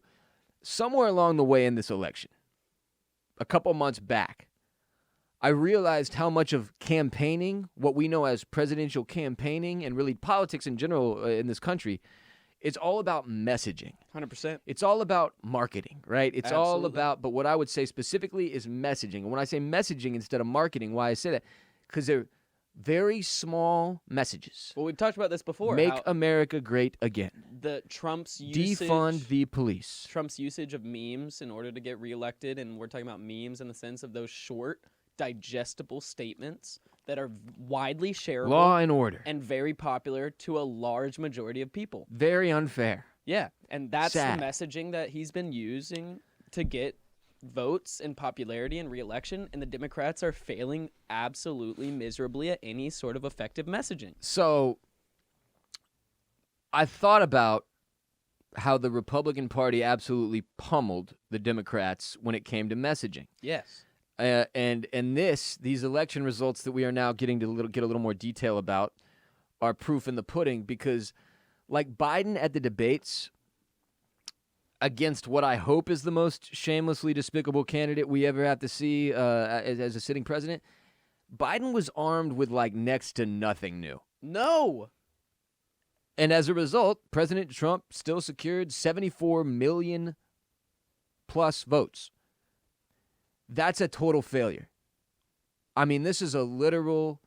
Somewhere along the way in this election, a couple months back, I realized how much of campaigning, what we know as presidential campaigning, and really politics in general in this country, it's all about messaging. 100%. It's all about marketing, right? It's Absolutely. all about, but what I would say specifically is messaging. And when I say messaging instead of marketing, why I say that? Because they're very small messages. Well, we've talked about this before. Make how America great again. the Trump's usage, Defund the police. Trump's usage of memes in order to get reelected, and we're talking about memes in the sense of those short, digestible statements that are widely shareable. Law and order. And very popular to a large majority of people. Very unfair. Yeah, and that's Sad. the messaging that he's been using to get votes and popularity and re-election, and the Democrats are failing absolutely miserably at any sort of effective messaging. So I thought about how the Republican Party absolutely pummeled the Democrats when it came to messaging. Yes. And these election results that we are now getting to get a little more detail about are proof in the pudding, because like Biden at the debates against what I hope is the most shamelessly despicable candidate we ever have to see as a sitting president, Biden was armed with like next to nothing new. No. And as a result, President Trump still secured 74 million plus votes. That's a total failure. I mean, this is a literal,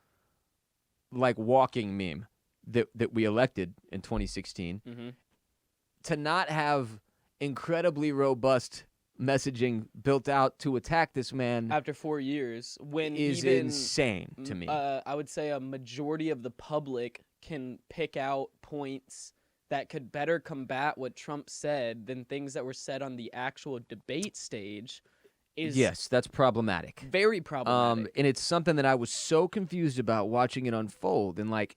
like, walking meme that we elected in 2016. Mm-hmm. To not have incredibly robust messaging built out to attack this man After 4 years, when is even insane to me. I would say a majority of the public can pick out points that could better combat what Trump said than things that were said on the actual debate stage. Yes, that's problematic. Very problematic. And it's something that I was so confused about watching it unfold. And like,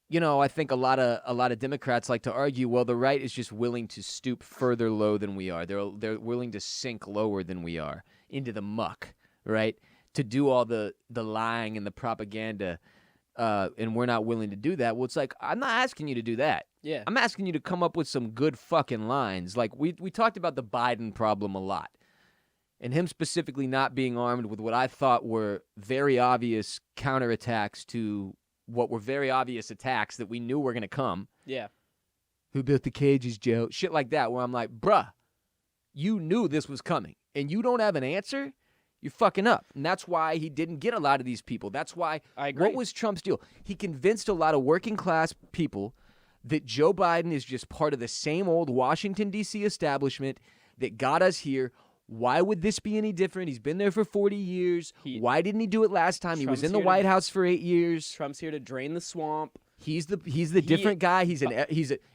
you know, I think a lot of Democrats like to argue, well, the right is just willing to stoop further low than we are. They're willing to sink lower than we are into the muck, right? To do all the lying and the propaganda, and we're not willing to do that. Well, it's like, I'm not asking you to do that. Yeah. I'm asking you to come up with some good fucking lines. Like we talked about the Biden problem a lot. And him specifically not being armed with what I thought were very obvious counterattacks to what were very obvious attacks that we knew were going to come. Yeah. Who built the cages, Joe? Shit like that, where I'm like, bruh, you knew this was coming, and you don't have an answer? You're fucking up. And that's why he didn't get a lot of these people. That's why, I agree. What was Trump's deal? He convinced a lot of working class people that Joe Biden is just part of the same old Washington, D.C. establishment that got us here. Why would this be any different? He's been there for 40 years. Why didn't he do it last time? He was in the White House for 8 years. Trump's here to drain the swamp. He's the different guy.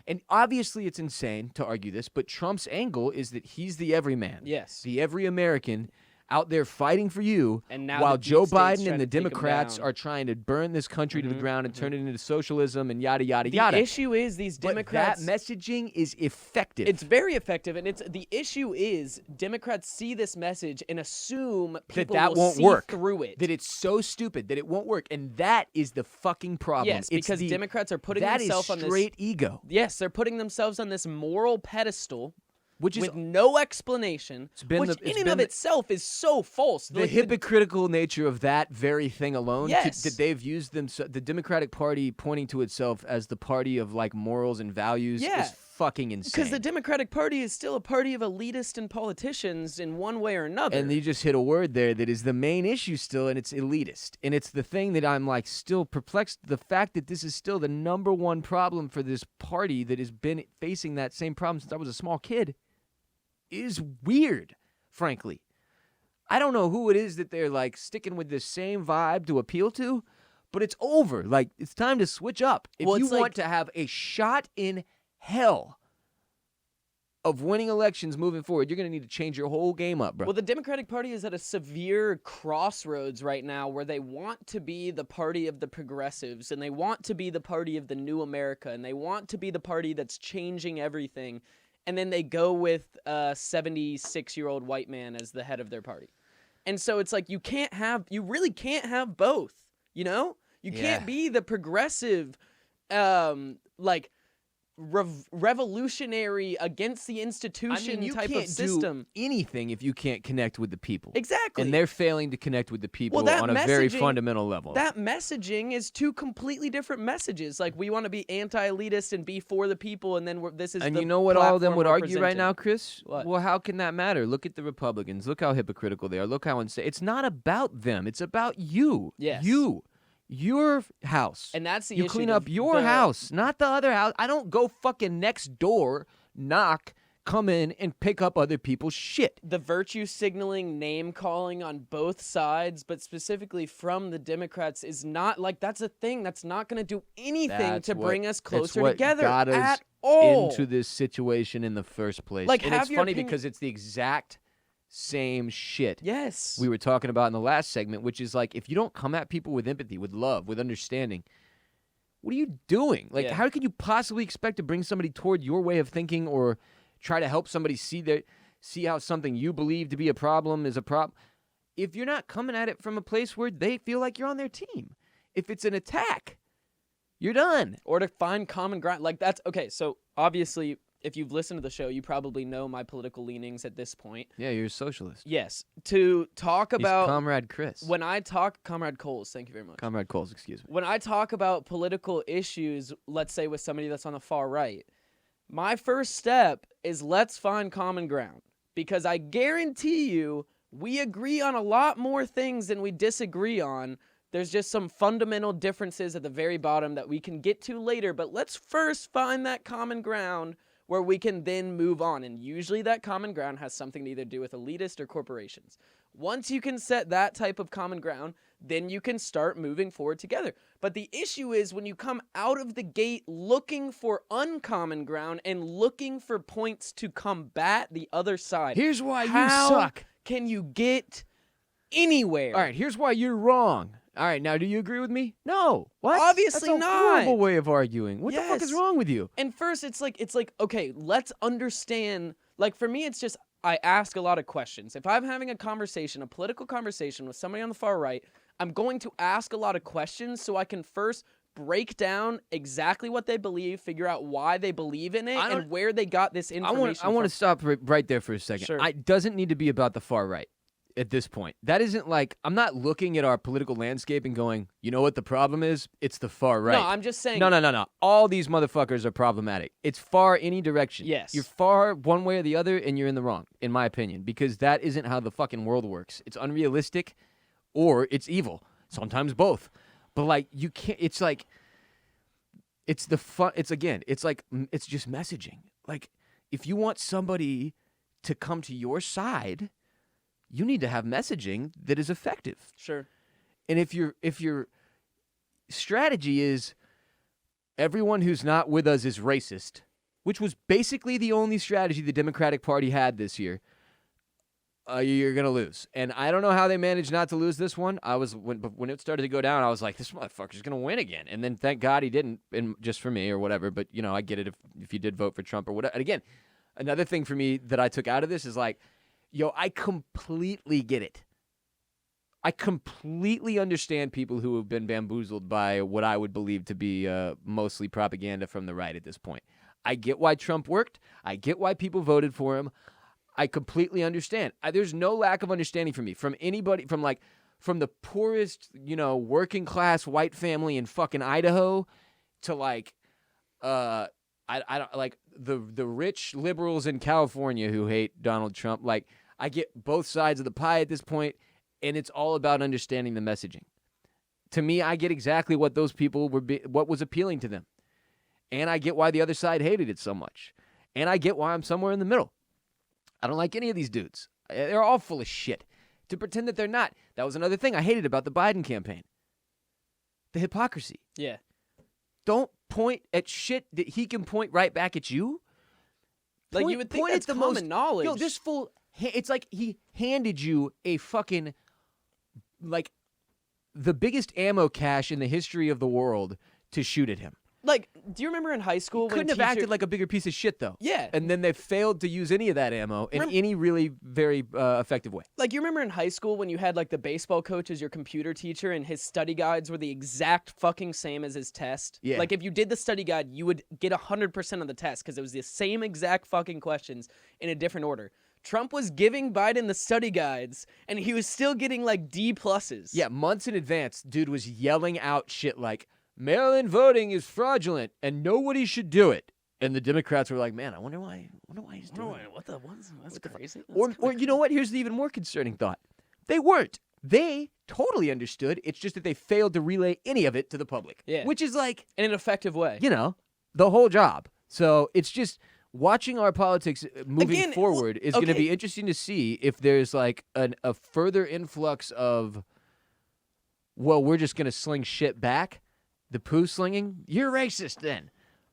And obviously it's insane to argue this, but Trump's angle is that he's the everyman. Yes. The every American out there fighting for you, And now while the deep Joe state's Biden trying and the to take him Democrats down. are trying to burn this country to the ground and turn it into socialism and yada, yada, yada. The issue is these Democrats. But that messaging is effective. It's very effective, and the issue is Democrats see this message and assume people that will won't see work. through it. That it's so stupid that it won't work, and that is the fucking problem. Yes, because Democrats are putting themselves on that this is straight ego. Yes, they're putting themselves on this moral pedestal, Which is with no explanation, been which the- it's in and been of the- itself is so false. The Like, hypocritical nature of that very thing alone, Yes. that they've used the Democratic Party pointing to itself as the party of like morals and values Yeah. is fucking insane. because the Democratic Party is still a party of elitists and politicians in one way or another. And you just hit a word there that is the main issue still, and it's elitist. And it's the thing that I'm like still perplexed. The fact that this is still the number one problem for this party that has been facing that same problem since I was a small kid is weird, frankly. I don't know who it is that they're like sticking with this same vibe to appeal to, but it's over. Like, it's time to switch up. If you want to have a shot in hell of winning elections moving forward, you're going to need to change your whole game up, bro. Well, the Democratic Party is at a severe crossroads right now where they want to be the party of the progressives, and they want to be the party of the new America, and they want to be the party that's changing everything, and then they go with a 76-year-old white man as the head of their party. And so it's like you really can't have both, you know? You can't be the progressive, revolutionary against the institution type of system. You can't do anything if you can't connect with the people. Exactly. And they're failing to connect with the people on a very fundamental level. That messaging is two completely different messages. Like, we want to be anti-elitist and be for the people, and then this is and the you know what all of them would argue right presenting. now, Chris? What? Well, how can that matter? Look at the Republicans. Look how hypocritical they are. Look how insane. It's not about them. It's about you. Yes. You. Your house. And that's the you issue. clean up your house, not the other house. I don't go fucking next door, knock, come in, and pick up other people's shit. The virtue signaling, name calling on both sides, but specifically from the Democrats, is not like, that's a thing that's not going to do anything to bring us closer together got us at all. into this situation in the first place. Like, and have it's your funny opinion- because it's the exact same shit Yes. we were talking about in the last segment, which is like, if you don't come at people with empathy, with love, with understanding, what are you doing? Like, how could you possibly expect to bring somebody toward your way of thinking or try to help somebody see how something you believe to be a problem is a problem if you're not coming at it from a place where they feel like you're on their team? If it's an attack, you're done. Or to find common ground. Like, that's okay. So obviously, if you've listened to the show, you probably know my political leanings at this point. Yeah, you're a socialist. Yes. To talk about... Comrade Chris. When I talk... Comrade Coles, thank you very much. Comrade Coles, excuse me. When I talk about political issues, let's say with somebody that's on the far right, my first step is let's find common ground. Because I guarantee you, we agree on a lot more things than we disagree on. There's just some fundamental differences at the very bottom that we can get to later. But let's first find that common ground where we can then move on. And usually that common ground has something to either do with elitist or corporations. Once you can set that type of common ground, then you can start moving forward together. But the issue is when you come out of the gate looking for uncommon ground and looking for points to combat the other side. Here's why you How suck. can you get anywhere? All right, here's why you're wrong. All right, now do you agree with me? No. What? Obviously That's a not. horrible way of arguing. What the fuck is Yes. wrong with you? And first, it's like, okay, let's understand. Like, for me, it's just, I ask a lot of questions. If I'm having a conversation, a political conversation with somebody on the far right, I'm going to ask a lot of questions so I can first break down exactly what they believe, figure out why they believe in it, and where they got this information I want to stop right there for a second. Sure. It doesn't need to be about the far right at this point. That isn't like, I'm not looking at our political landscape and going, you know what the problem is? It's the far right. No, I'm just saying. No. All these motherfuckers are problematic. It's far any direction. Yes. You're far one way or the other, and you're in the wrong, in my opinion, because that isn't how the fucking world works. It's unrealistic, or it's evil. Sometimes both. But like, you can't. It's like, it's the fun. It's like it's just messaging. Like, if you want somebody to come to your side, you need to have messaging that is effective. Sure. And if your strategy is everyone who's not with us is racist, which was basically the only strategy the Democratic Party had this year, you're gonna lose. And I don't know how they managed not to lose this one. When it started to go down, I was like, this motherfucker's gonna win again. And then thank God he didn't, and just for me or whatever. But you know, I get it if you did vote for Trump or whatever. And again, another thing for me that I took out of this is like, yo, I completely get it. I completely understand people who have been bamboozled by what I would believe to be mostly propaganda from the right at this point. I get why Trump worked. I get why people voted for him. I completely understand. There's no lack of understanding for me from anybody, from the poorest, working class white family in fucking Idaho to like, I don't like the rich liberals in California who hate Donald Trump. Like, I get both sides of the pie at this point, and it's all about understanding the messaging. To me, I get exactly what those people what was appealing to them. And I get why the other side hated it so much. And I get why I'm somewhere in the middle. I don't like any of these dudes. They're all full of shit. to pretend that they're not. That was another thing I hated about the Biden campaign. The hypocrisy. Yeah. Don't point at shit that he can point right back at you. Like, you would think that's common knowledge. Yo, this fool, it's like he handed you a fucking, like, the biggest ammo cache in the history of the world to shoot at him. Like, do you remember in high school when Couldn't have acted like a bigger piece of shit, though. Yeah. And then they failed to use any of that ammo in any really very effective way. Like, you remember in high school when you had, like, the baseball coach as your computer teacher and his study guides were the exact fucking same as his test? Yeah. Like, if you did the study guide, you would get 100% of the test because it was the same exact fucking questions in a different order. Trump was giving Biden the study guides, and he was still getting, like, D+. Yeah, months in advance, dude was yelling out shit like, mail-in voting is fraudulent, and nobody should do it. And the Democrats were like, man, I wonder why he's doing it. That's crazy. Or you know what? Here's the even more concerning thought. They weren't. They totally understood. It's just that they failed to relay any of it to the public. Yeah. Which is like, in an effective way. you know, the whole job. So it's just watching our politics moving Again, forward is going to be interesting to see if there's like a further influx of, well, we're just going to sling shit back. The poo slinging, you're racist then.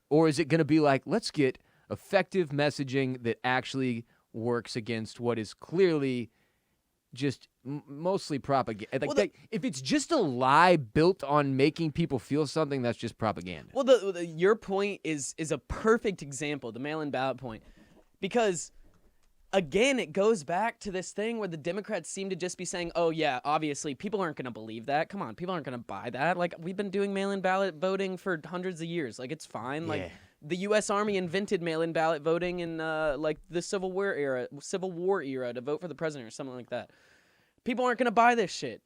Or is it going to be like, let's get effective messaging that actually works against what is clearly just mostly propaganda? Like, if it's just a lie built on making people feel something, that's just propaganda. Well, your point is a perfect example, the mail-in ballot point. Because, again, it goes back to this thing where the Democrats seem to just be saying, oh, yeah, obviously, people aren't going to believe that. Come on, people aren't going to buy that. Like, we've been doing mail-in ballot voting for hundreds of years. Like, it's fine. Like, the U.S. Army invented mail-in ballot voting in, like, the Civil War era to vote for the president or something like that. People aren't going to buy this shit.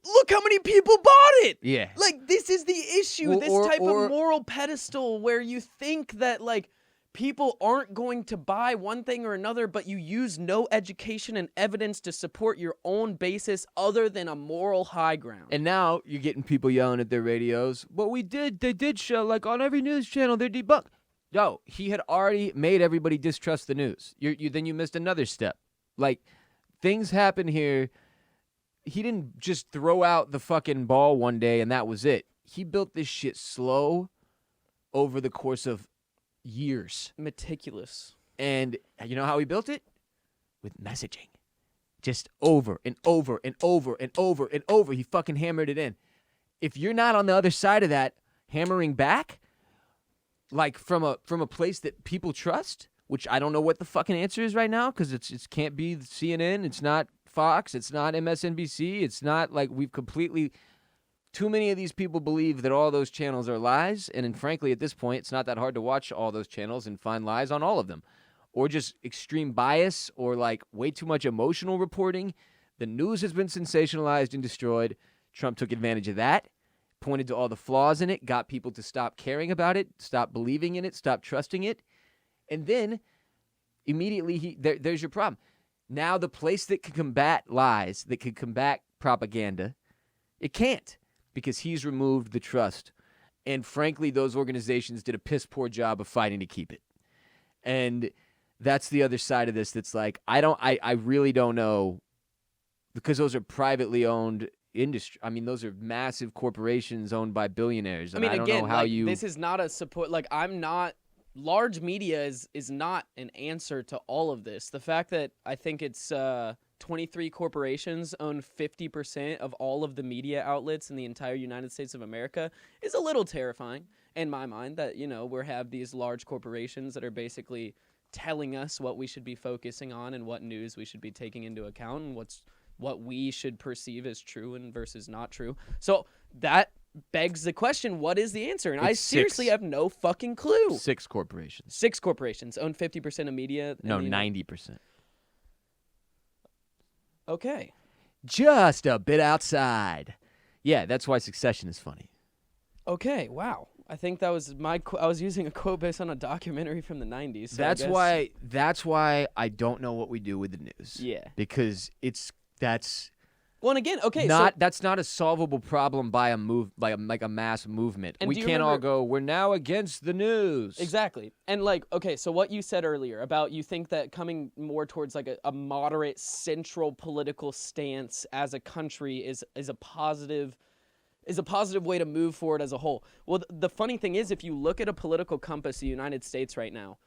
Look how many people bought it! Yeah. Like, this is the issue. Well, this type of moral pedestal where you think that, like, people aren't going to buy one thing or another, but you use no education and evidence to support your own basis other than a moral high ground. And now you're getting people yelling at their radios. Well, they did show, like, on every news channel, they're debunked. No, he had already made everybody distrust the news. Then you missed another step. Like, things happen here. He didn't just throw out the fucking ball one day and that was it. He built this shit slow over the course of years. Meticulous. And you know how he built it? With messaging. Just over and over and over and over and over. He fucking hammered it in. If you're not on the other side of that hammering back, like from a place that people trust, which I don't know what the fucking answer is right now, because it can't be CNN, it's not Fox, it's not MSNBC, it's not like we've completely... Too many of these people believe that all those channels are lies, and frankly, at this point, it's not that hard to watch all those channels and find lies on all of them. Or just extreme bias, or like way too much emotional reporting. The news has been sensationalized and destroyed. Trump took advantage of that, pointed to all the flaws in it, got people to stop caring about it, stop believing in it, stop trusting it, and then immediately there's your problem. Now the place that could combat lies, that could combat propaganda, it can't. Because he's removed the trust. And frankly, those organizations did a piss poor job of fighting to keep it. And that's the other side of this that's like, I really don't know, because those are privately owned industry. I mean, those are massive corporations owned by billionaires. And I don't know how this is not a support, like, large media is not an answer to all of this. The fact that I think it's 23 corporations own 50% of all of the media outlets in the entire United States of America is a little terrifying in my mind, that, you know, we have these large corporations that are basically telling us what we should be focusing on and what news we should be taking into account and what we should perceive as true and versus not true. So that begs the question, what is the answer? And I seriously have no fucking clue. 6 corporations. 6 corporations own 50% of media. No, 90%. Okay. Just a bit outside. Yeah, that's why Succession is funny. Okay, wow. I think that was I was using a quote based on a documentary from the 90s. So that's why I don't know what we do with the news. Yeah. Because Well, and again, okay, that's not a solvable problem by a mass movement. And we can't all go, we're now against the news. Exactly. And like, okay, so what you said earlier about you think that coming more towards like a moderate central political stance as a country is a positive way to move forward as a whole. Well, the funny thing is, if you look at a political compass of the United States right now,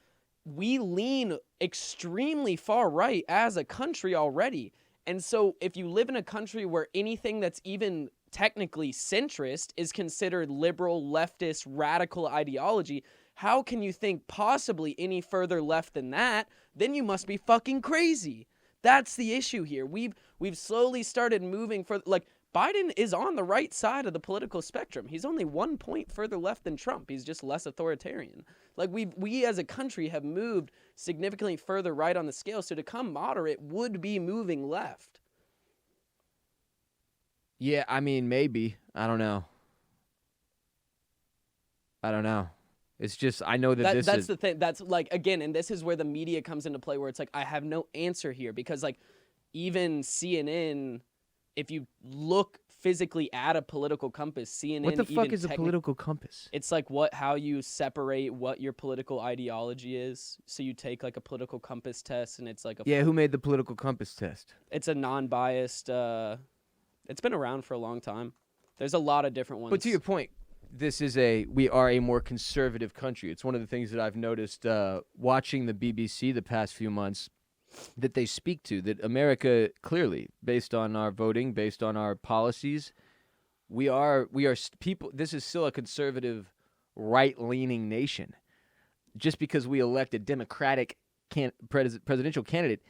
we lean extremely far right as a country already. And so if you live in a country where anything that's even technically centrist is considered liberal, leftist, radical ideology, how can you think possibly any further left than that? Then you must be fucking crazy. That's the issue here. We've slowly started moving for, like, Biden is on the right side of the political spectrum. He's only 1 point further left than Trump. He's just less authoritarian. Like, we as a country have moved significantly further right on the scale, so to come moderate would be moving left. Yeah, I mean, maybe. I don't know. It's just, I know that's the thing. That's, like, again, and this is where the media comes into play, where it's like, I have no answer here, because, like, even CNN... If you look physically at a political compass, CNN... What the fuck is a political compass? It's like how you separate what your political ideology is. So you take like a political compass test, and it's like who made the political compass test? It's a non-biased... it's been around for a long time. There's a lot of different ones. But to your point, we are a more conservative country. It's one of the things that I've noticed watching the BBC the past few months, that they speak to, that America, clearly, based on our voting, based on our policies, we are people. This is still a conservative, right-leaning nation. Just because we elect a Democratic presidential candidate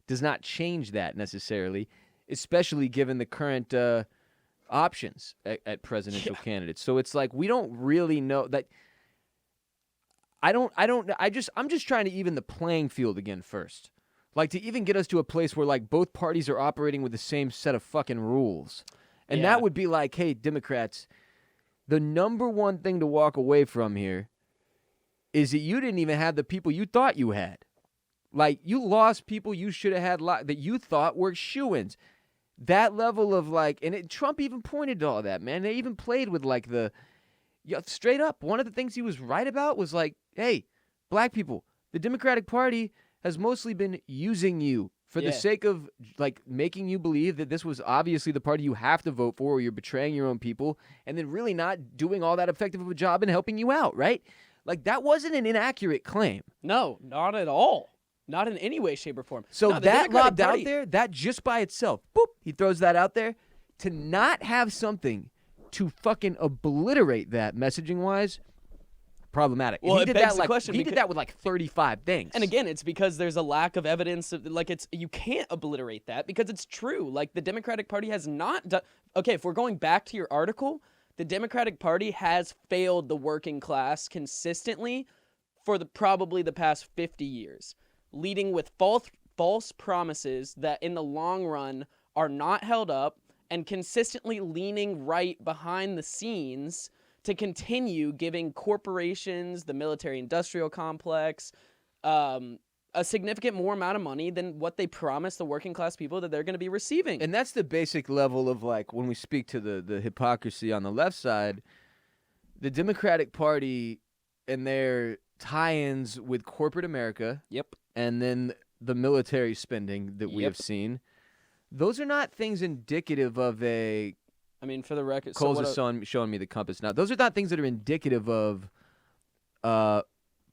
does not change that necessarily, especially given the current options at presidential candidates. So it's like, we don't really know that. I'm just trying to even the playing field again first. Like, to even get us to a place where, like, both parties are operating with the same set of fucking rules. And that would be like, hey, Democrats, the number one thing to walk away from here is that you didn't even have the people you thought you had. Like, you lost people you should have had that you thought were shoo-ins. That level of, like, and Trump even pointed to all that, man. They even played with, like, straight up, one of the things he was right about was, like, hey, black people, the Democratic Party has mostly been using you for the sake of, like, making you believe that this was obviously the party you have to vote for, or you're betraying your own people, and then really not doing all that effective of a job in helping you out, right? Like, that wasn't an inaccurate claim. No, not at all. Not in any way, shape, or form. So that lobbed out there, that just by itself, boop, he throws that out there, to not have something to fucking obliterate that messaging-wise, problematic. Well, he did that with like 35 things. And again, it's because there's a lack of evidence of, like, you can't obliterate that because it's true. Like, the Democratic Party has not done. Okay, if we're going back to your article, the Democratic Party has failed the working class consistently for probably the past 50 years, leading with false promises that in the long run are not held up, and consistently leaning right behind the scenes to continue giving corporations, the military-industrial complex, a significant more amount of money than what they promised the working-class people that they're going to be receiving. And that's the basic level of, like, when we speak to the hypocrisy on the left side, the Democratic Party and their tie-ins with corporate America, and then the military spending that we have seen, those are not things indicative of a... I mean, for the record... Cole's showing me the compass now. Those are not things that are indicative of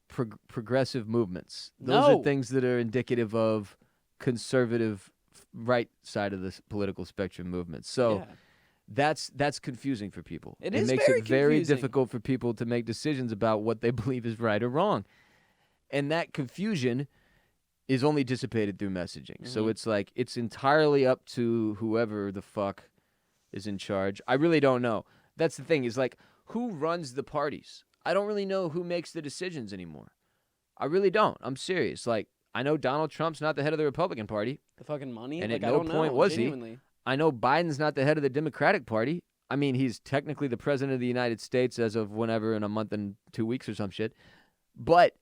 progressive movements. Those are things that are indicative of conservative right side of the political spectrum movements. So that's confusing for people. It makes it very confusing. difficult for people to make decisions about what they believe is right or wrong. And that confusion is only dissipated through messaging. Mm-hmm. So it's like, it's entirely up to whoever the fuck is in charge. I really don't know. That's the thing, is like, who runs the parties? I don't really know who makes the decisions anymore. I really don't. I'm serious. Like, I know Donald Trump's not the head of the Republican Party. The fucking money? And like, at no point was genuinely. he. I know Biden's not the head of the Democratic Party. I mean, he's technically the president of the United States as of whenever, in a month and 2 weeks or some shit. But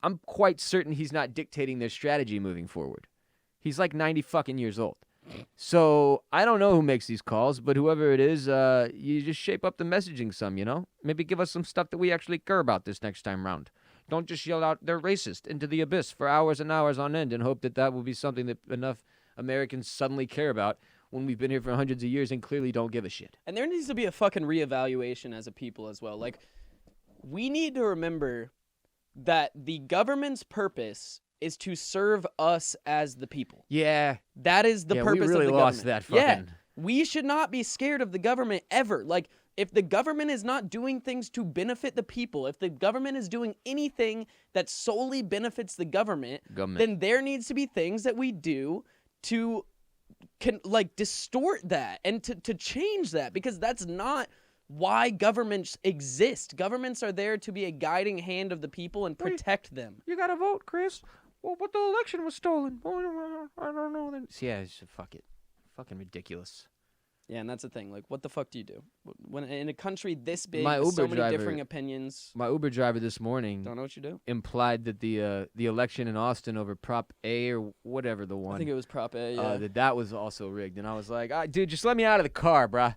I'm quite certain he's not dictating their strategy moving forward. He's like 90 fucking years old. So I don't know who makes these calls, but whoever it is, you just shape up the messaging some, you know? Maybe give us some stuff that we actually care about this next time round. Don't just yell out, they're racist, into the abyss for hours and hours on end and hope that that will be something that enough Americans suddenly care about when we've been here for hundreds of years and clearly don't give a shit. And there needs to be a fucking reevaluation as a people as well. Like, we need to remember that the government's purpose is to serve us as the people. Yeah. That is the purpose we really of the lost government. that fucking... Yeah. We should not be scared of the government ever. Like, if the government is not doing things to benefit the people, if the government is doing anything that solely benefits the government, then there needs to be things that we do to distort that and to change that, because that's not why governments exist. Governments are there to be a guiding hand of the people and protect them. You gotta vote, Chris. Well, but the election was stolen. I don't know. Yeah, it's fuck it. Fucking ridiculous. Yeah, and that's the thing. Like, what the fuck do you do? When in a country this big, so many differing opinions. My Uber driver this morning don't know what you do. Implied that the election in Austin over Prop A or whatever the one. I think it was Prop A, yeah. That was also rigged. And I was like, dude, just let me out of the car, bruh.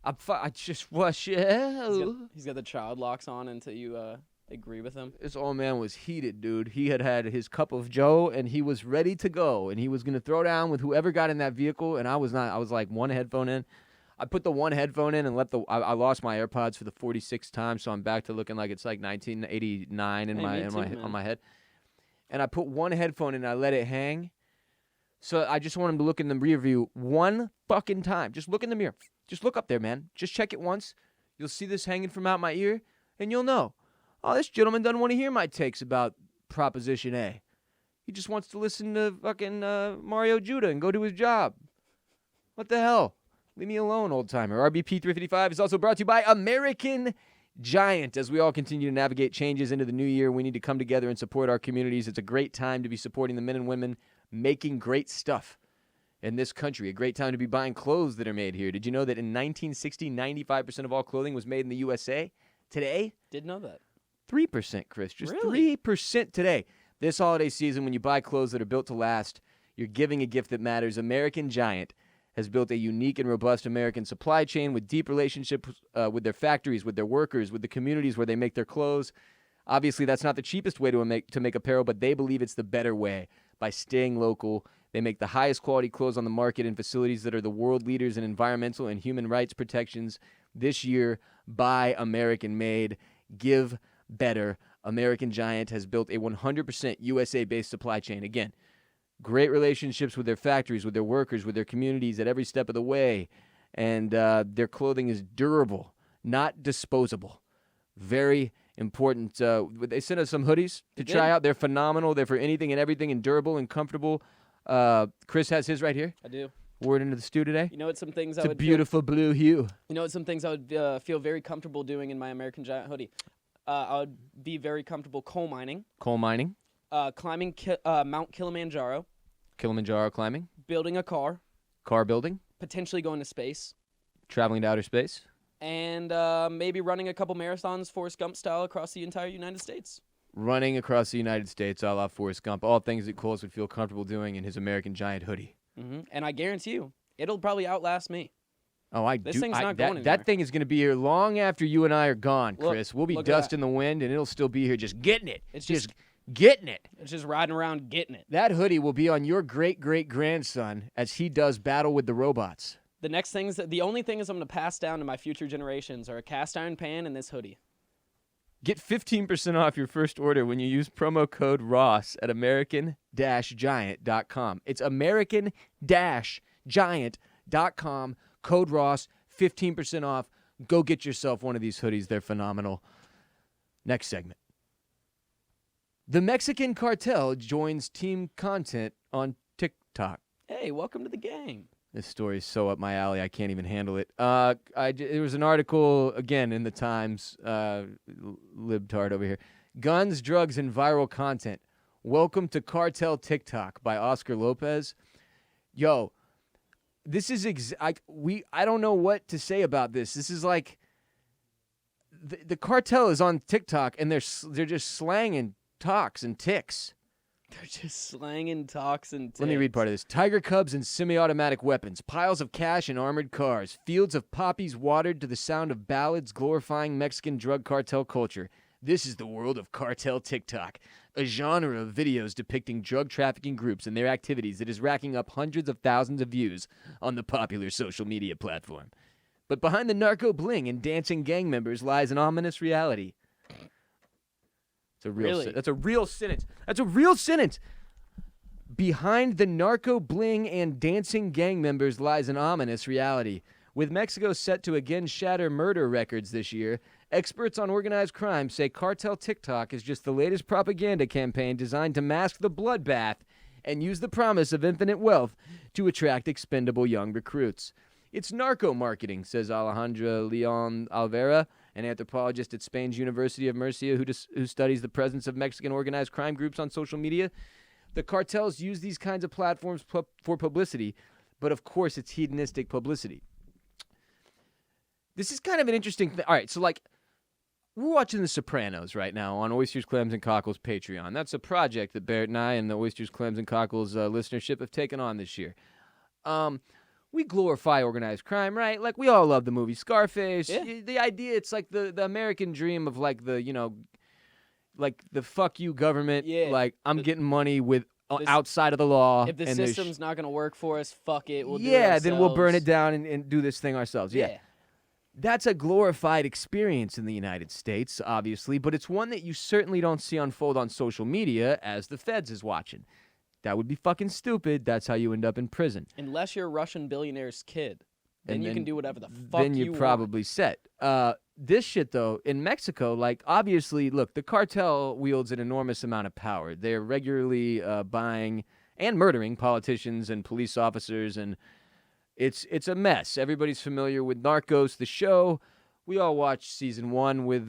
I just wash it. He's got the child locks on until you agree with him. This old man was heated, dude. He had his cup of joe, and he was ready to go. And he was going to throw down with whoever got in that vehicle, and I was not. I was like one headphone in. I put the one headphone in and I lost my AirPods for the 46th time, so I'm back to looking like it's like 1989 on my head. And I put one headphone in and I let it hang. So I just want him to look in the rear view one fucking time. Just look in the mirror. Just look up there, man. Just check it once. You'll see this hanging from out my ear, and you'll know. Oh, this gentleman doesn't want to hear my takes about Proposition A. He just wants to listen to fucking Mario Judah and go do his job. What the hell? Leave me alone, old-timer. RBP 355 is also brought to you by American Giant. As we all continue to navigate changes into the new year, we need to come together and support our communities. It's a great time to be supporting the men and women making great stuff in this country. A great time to be buying clothes that are made here. Did you know that in 1960, 95% of all clothing was made in the USA? Today? Didn't know that. 3%, Chris. Just really? 3% today. This holiday season, when you buy clothes that are built to last, you're giving a gift that matters. American Giant has built a unique and robust American supply chain with deep relationships with their factories, with their workers, with the communities where they make their clothes. Obviously, that's not the cheapest way to make apparel, but they believe it's the better way. By staying local, they make the highest quality clothes on the market in facilities that are the world leaders in environmental and human rights protections. This year, buy American-made, give better. American Giant has built a 100% USA-based supply chain. Again, great relationships with their factories, with their workers, with their communities at every step of the way. And their clothing is durable, not disposable. Very important. They sent us some hoodies to try out. They're phenomenal. They're for anything and everything and durable and comfortable. Chris has his right here. I do. Wore it into the stew today. You know what? Some things it's a beautiful blue hue. You know what? Some things I would feel very comfortable doing in my American Giant hoodie. I would be very comfortable coal mining. Coal mining. Climbing Mount Kilimanjaro. Kilimanjaro climbing. Building a car. Car building. Potentially going to space. Traveling to outer space. And maybe running a couple marathons, Forrest Gump style, across the entire United States. Running across the United States a la Forrest Gump. All things that Coles would feel comfortable doing in his American Giant hoodie. Mm-hmm. And I guarantee you, it'll probably outlast me. Oh, This thing's not going anywhere. That thing is going to be here long after you and I are gone, Chris. We'll be dust in the wind, and it'll still be here just getting it. It's just getting it. It's just riding around getting it. That hoodie will be on your great-great-grandson as he does battle with the robots. The only things I'm going to pass down to my future generations are a cast iron pan and this hoodie. Get 15% off your first order when you use promo code ROSS at American-Giant.com. It's American-Giant.com. Code Ross, 15% off. Go get yourself one of these hoodies. They're phenomenal. Next segment. The Mexican Cartel joins Team Content on TikTok. Hey, welcome to the gang. This story is so up my alley, I can't even handle it. There was an article, again, in the Times, libtard over here. Guns, Drugs, and Viral Content. Welcome to Cartel TikTok by Oscar Lopez. Yo, this is I don't know what to say about this. This is like the cartel is on TikTok and they're just slanging talks and ticks. They're just slanging toxin. Let me read part of this. Tiger cubs and semi-automatic weapons, piles of cash and armored cars, fields of poppies watered to the sound of ballads glorifying Mexican drug cartel culture. This is the world of Cartel TikTok, a genre of videos depicting drug trafficking groups and their activities that is racking up hundreds of thousands of views on the popular social media platform. But behind the narco bling and dancing gang members lies an ominous reality. It's a real That's a real sentence. That's a real sentence. Behind the narco bling and dancing gang members lies an ominous reality. With Mexico set to again shatter murder records this year, experts on organized crime say Cartel TikTok is just the latest propaganda campaign designed to mask the bloodbath and use the promise of infinite wealth to attract expendable young recruits. It's narco marketing, says Alejandra Leon Alvera, an anthropologist at Spain's University of Murcia who studies the presence of Mexican organized crime groups on social media. The cartels use these kinds of platforms for publicity, but of course it's hedonistic publicity. This is kind of an interesting thing. All right, so like, we're watching The Sopranos right now on Oysters, Clams, and Cockles Patreon. That's a project that Barrett and I and the Oysters, Clams, and Cockles listenership have taken on this year. We glorify organized crime, right? Like, we all love the movie Scarface. Yeah. The idea, it's like the American dream of like the, like the fuck you government. Yeah. Like, I'm getting money with outside of the law. If the system's not going to work for us, fuck it. We'll do it yeah, ourselves. then we'll burn it down and do this thing ourselves. Yeah. That's a glorified experience in the United States, obviously, but it's one that you certainly don't see unfold on social media as the feds is watching. That would be fucking stupid. That's how you end up in prison. Unless you're a Russian billionaire's kid. Then you can do whatever the fuck you want. Then you're probably set. This shit, though, in Mexico, like, obviously, look, the cartel wields an enormous amount of power. They're regularly buying and murdering politicians and police officers, and it's a mess. Everybody's familiar with Narcos, the show. We all watched season 1 with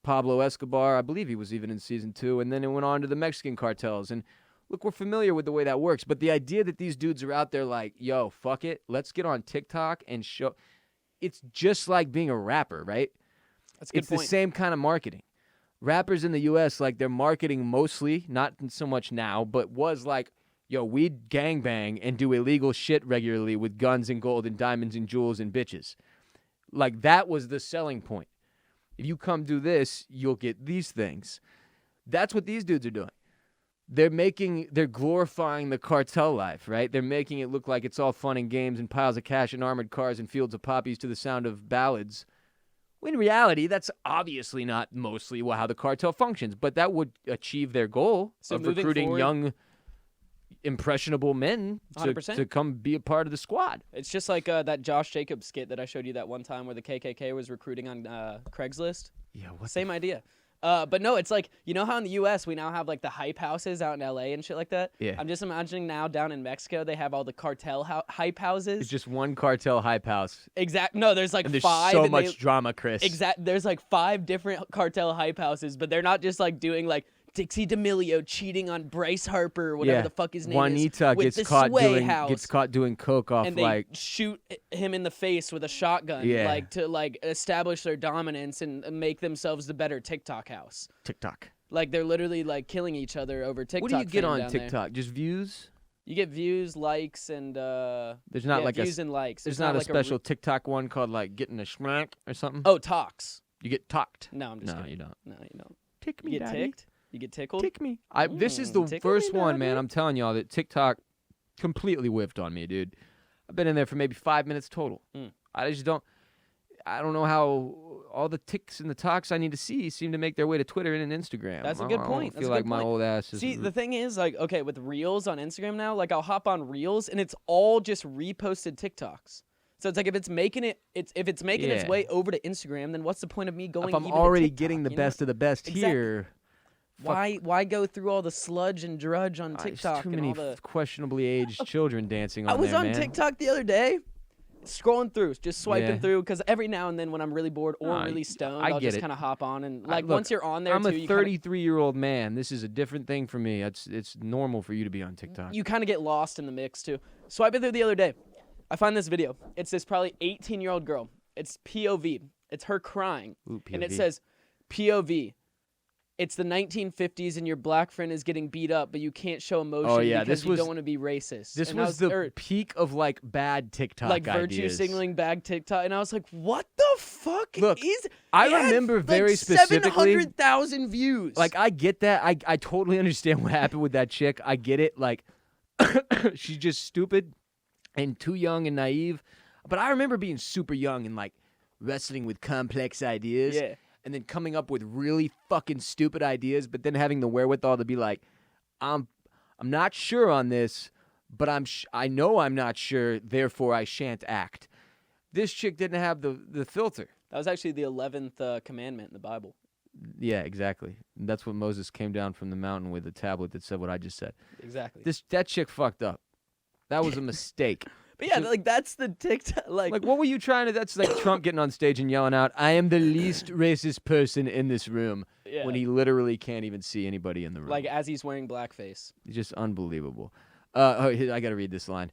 Pablo Escobar. I believe he was even in season 2, and then it went on to the Mexican cartels. And look, we're familiar with the way that works, but the idea that these dudes are out there like, yo, fuck it, let's get on TikTok and show. It's just like being a rapper, right? That's a good point. The same kind of marketing. Rappers in the U.S., like, they're marketing mostly, not so much now, but was like, yo, we gangbang and do illegal shit regularly with guns and gold and diamonds and jewels and bitches. Like, that was the selling point. If you come do this, you'll get these things. That's what these dudes are doing. They're glorifying the cartel life, right? They're making it look like it's all fun and games and piles of cash and armored cars and fields of poppies to the sound of ballads. When in reality, that's obviously not mostly how the cartel functions, but that would achieve their goal of recruiting young, impressionable men to come be a part of the squad. It's just like that Josh Jacobs skit that I showed you that one time where the KKK was recruiting on Craigslist. Yeah, same idea. But no, it's like, you know how in the U.S. we now have like the hype houses out in L.A. and shit like that? Yeah. I'm just imagining now down in Mexico they have all the cartel hype houses. It's just one cartel hype house. No, there's like and there's 5. So much drama, Chris. There's like 5 different cartel hype houses, but they're not just like doing like Dixie D'Amelio cheating on Bryce Harper or whatever the fuck his name Juanita is. gets caught doing coke off, and they shoot him in the face with a shotgun, like to like establish their dominance and make themselves the better TikTok house. TikTok. Like they're literally like killing each other over TikTok. What do you get on TikTok? There? Just views? You get views, likes, and there's not like views and likes. There's not a special TikTok one called like getting a schmack or something. Oh, talks. You get talked. No, I'm just kidding. You don't. No, you don't. Tick me, you get daddy. ticked? You get tickled? Tick me. This is the first one, man. I'm telling y'all that TikTok completely whiffed on me, dude. I've been in there for maybe 5 minutes total. I don't know how all the ticks and the talks I need to see seem to make their way to Twitter and Instagram. That's a good point. I feel like my old ass is... See, the thing is, like, okay, with Reels on Instagram now, like, I'll hop on Reels, and it's all just reposted TikToks. So it's like if it's making its way over to Instagram, then what's the point of me going? If I'm even already to TikTok, getting the best of the best here, why go through all the sludge and drudge on TikTok? There's too many questionably aged children dancing on there, I was on man. TikTok the other day, scrolling through, just swiping through, because every now and then when I'm really bored or really stoned, I'll just kind of hop on and like once you're on there, I'm a 33-year-old man. This is a different thing for me. It's normal for you to be on TikTok. You kind of get lost in the mix too. Swiping through the other day, I find this video. It's this probably 18-year-old girl. It's POV. It's her crying. Ooh, POV. And it says, POV, it's the 1950s and your black friend is getting beat up, but you can't show emotion because you don't want to be racist. This was the peak of like bad TikTok like ideas. virtue signaling bad TikTok, and I was like, what the fuck Look, is? I remember very specifically 700,000 views. Like I get that. I totally understand what happened with that chick. I get it. Like she's just stupid and too young and naive. But I remember being super young and like wrestling with complex ideas. Yeah. And then coming up with really fucking stupid ideas, but then having the wherewithal to be like, I'm not sure on this, but I know I'm not sure, therefore I shan't act. This chick didn't have the filter. That was actually the 11th commandment in the Bible. Yeah, exactly. That's what Moses came down from the mountain with a tablet that said what I just said. Exactly. That chick fucked up. That was a mistake. But yeah, like that's the TikTok. Like what were you trying to? That's like Trump getting on stage and yelling out, "I am the least racist person in this room," when he literally can't even see anybody in the room. Like as he's wearing blackface. Just unbelievable. I got to read this line.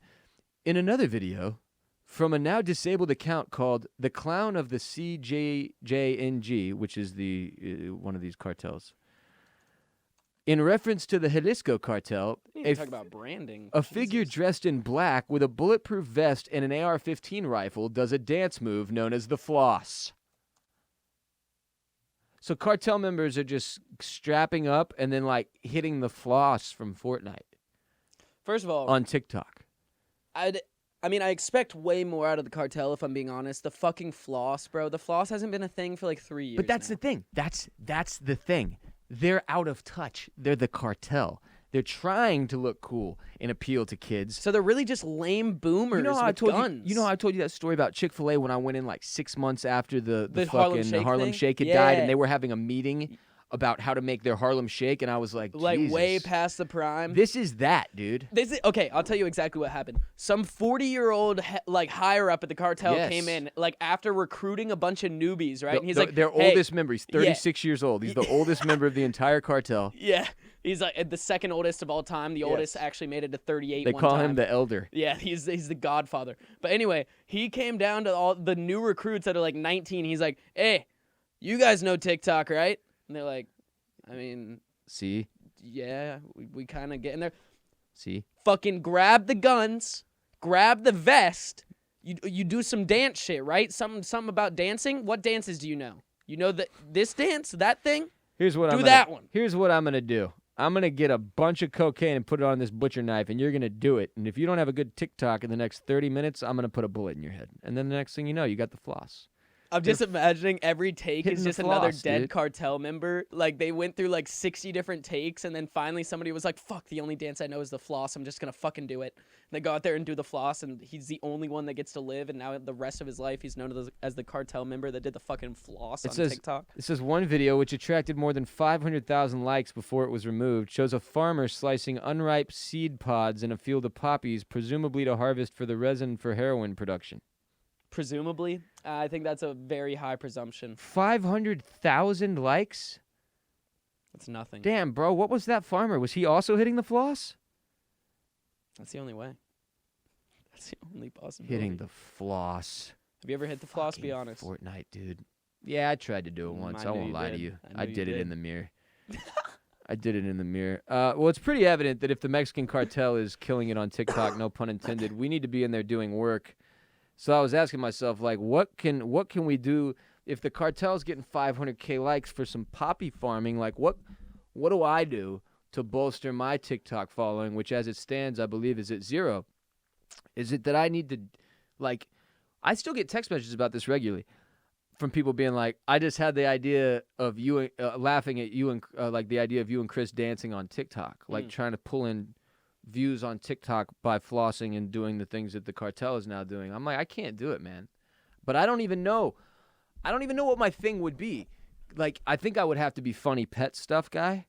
In another video, from a now disabled account called "The Clown of the CJNG," which is the one of these cartels. In reference to the Jalisco cartel, talk about branding. A figure dressed in black with a bulletproof vest and an AR-15 rifle does a dance move known as the floss. So cartel members are just strapping up and then like hitting the floss from Fortnite. First of all, on TikTok. I expect way more out of the cartel if I'm being honest. The fucking floss, bro. The floss hasn't been a thing for like 3 years. But that's now. the thing. That's the thing. They're out of touch. They're the cartel. They're trying to look cool and appeal to kids. So they're really just lame boomers with guns. You know how I told you that story about Chick-fil-A when I went in like 6 months after the fucking Harlem Shake had died, and they were having a meeting about how to make their Harlem Shake, and I was like, Jesus. Way past the prime. This is that, dude. Okay, I'll tell you exactly what happened. Some 40-year-old higher up at the cartel came in like after recruiting a bunch of newbies, right? And he's like, their oldest member. He's 36 years old. He's the oldest member of the entire cartel. Yeah. He's like the second oldest of all time. The oldest actually made it to 38 They one call time. him the elder. Yeah, he's the godfather. But anyway, he came down to all the new recruits that are like 19. He's like, hey, you guys know TikTok, right? And they're like, I mean... See? Yeah, we kind of get in there. See? Fucking grab the guns, grab the vest. You do some dance shit, right? Something about dancing? What dances do you know? You know this dance, that thing? Here's what Here's what I'm going to do. I'm going to get a bunch of cocaine and put it on this butcher knife, and you're going to do it. And if you don't have a good TikTok in the next 30 minutes, I'm going to put a bullet in your head. And then the next thing you know, you got the floss. I'm just imagining every take is just another dead dude. cartel member. Like, they went through, like, 60 different takes, and then finally somebody was like, fuck, the only dance I know is the floss. I'm just going to fucking do it. And they go out there and do the floss, and he's the only one that gets to live, and now the rest of his life he's known as the cartel member that did the fucking floss on TikTok. It says one video, which attracted more than 500,000 likes before it was removed, shows a farmer slicing unripe seed pods in a field of poppies, presumably to harvest for the resin for heroin production. Presumably? I think that's a very high presumption. 500,000 likes? That's nothing. Damn, bro, what was that farmer? Was he also hitting the floss? That's the only way. That's the only possibility. Hitting the floss. Have you ever hit the floss? Be honest. Fortnite, dude. Yeah, I tried to do it once. I won't lie to you. I did it in the mirror. I did it in the mirror. Well, it's pretty evident that if the Mexican cartel is killing it on TikTok, no pun intended, we need to be in there doing work. So I was asking myself, like, what can we do if the cartel's getting 500K likes for some poppy farming? Like, what do I do to bolster my TikTok following, which as it stands, I believe is at 0? Is it that I need to, like, I still get text messages about this regularly from people being like, I just had the idea of you laughing at you and like the idea of you and Chris dancing on TikTok, like trying to pull in views on TikTok by flossing and doing the things that the cartel is now doing. I'm like, I can't do it, man. But I don't even know what my thing would be. Like, I think I would have to be funny pet stuff guy.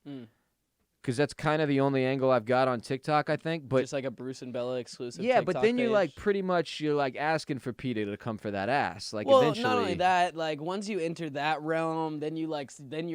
because that's kind of the only angle I've got on TikTok, I think. But just like a Bruce and Bella exclusive. yeah, TikTok but then page. you're like pretty much you're like asking for PETA to come for that ass. Like well, eventually. not only that, like once you enter that realm, then you're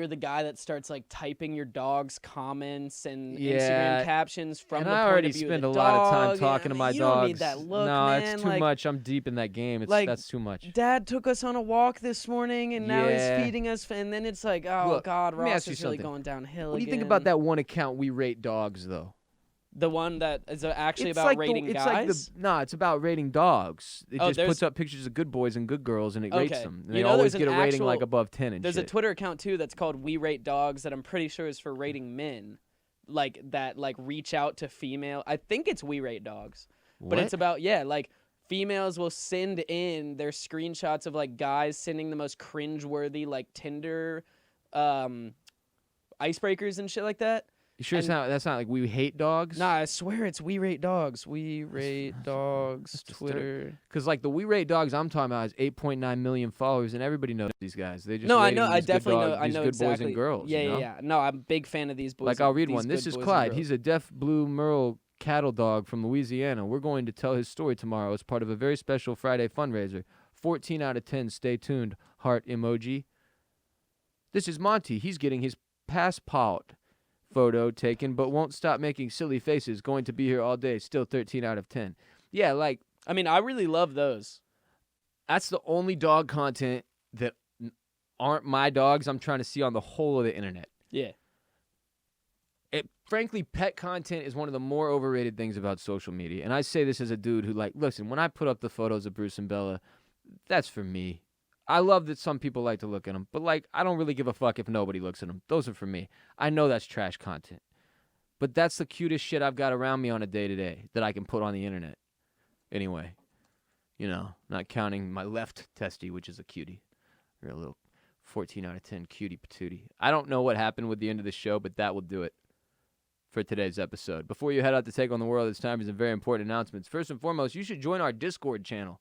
the guy that starts like typing your dog's comments and Instagram captions from and the I point already of view spend of a the lot of dog. time talking to my you dogs. Don't need that look, no, man. it's too much. I'm deep in that game. That's too much. Dad took us on a walk this morning, and now he's Yeah. feeding us, and then it's like, oh Look, God, let me Ross ask you is really something. going downhill. What do you think about that one account, We Rate Dogs, though? The one that is actually It's about like rating it's guys? Like it's about rating dogs. It just there's- puts up pictures of good boys and good girls, and it rates Okay. them. And You they know, always there's get an a rating like actual- above 10 and There's shit. a Twitter account too that's called We Rate Dogs that I'm pretty sure is for rating men, like that, like reach out to female. I think it's We Rate Dogs, but it's about like females will send in their screenshots of like guys sending the most cringeworthy like Tinder icebreakers and shit like that. You sure that's not like We Hate Dogs? Nah, I swear it's We Rate Dogs. We Rate Dogs Twitter. Because like the We Rate Dogs I'm talking about has 8.9 million followers, and everybody knows these guys. They just No, I rating know. I these good definitely know. dogs- I these know good exactly. boys and girls. Yeah, you know? yeah. No, I'm a big fan of these boys. Like I'll read these one. This good is boys and Clyde. girls. He's a deaf blue Merle cattle dog from Louisiana. We're going to tell his story tomorrow as part of a very special Friday fundraiser. 14 out of 10. Stay tuned. Heart emoji. This is Monty. He's getting his passport photo taken, but won't stop making silly faces. Going to be here all day. Still 13 out of 10. Yeah, like I mean, I really love those. that's the only dog content that aren't my dogs I'm trying to see on the whole of the internet. Yeah. Frankly, pet content is one of the more overrated things about social media. And I say this as a dude who, like, listen, when I put up the photos of Bruce and Bella, that's for me. I love that some people like to look at them, but, like, I don't really give a fuck if nobody looks at them. Those are for me. I know that's trash content. But that's the cutest shit I've got around me on a day-to-day that I can put on the internet. Anyway, you know, not counting my left testy, which is a cutie. Or a little 14 out of 10 Cutie Patootie. I don't know what happened with the end of the show, but that will do it for today's episode. Before you head out to take on the world, it's time for some very important announcements. First and foremost, you should join our Discord channel.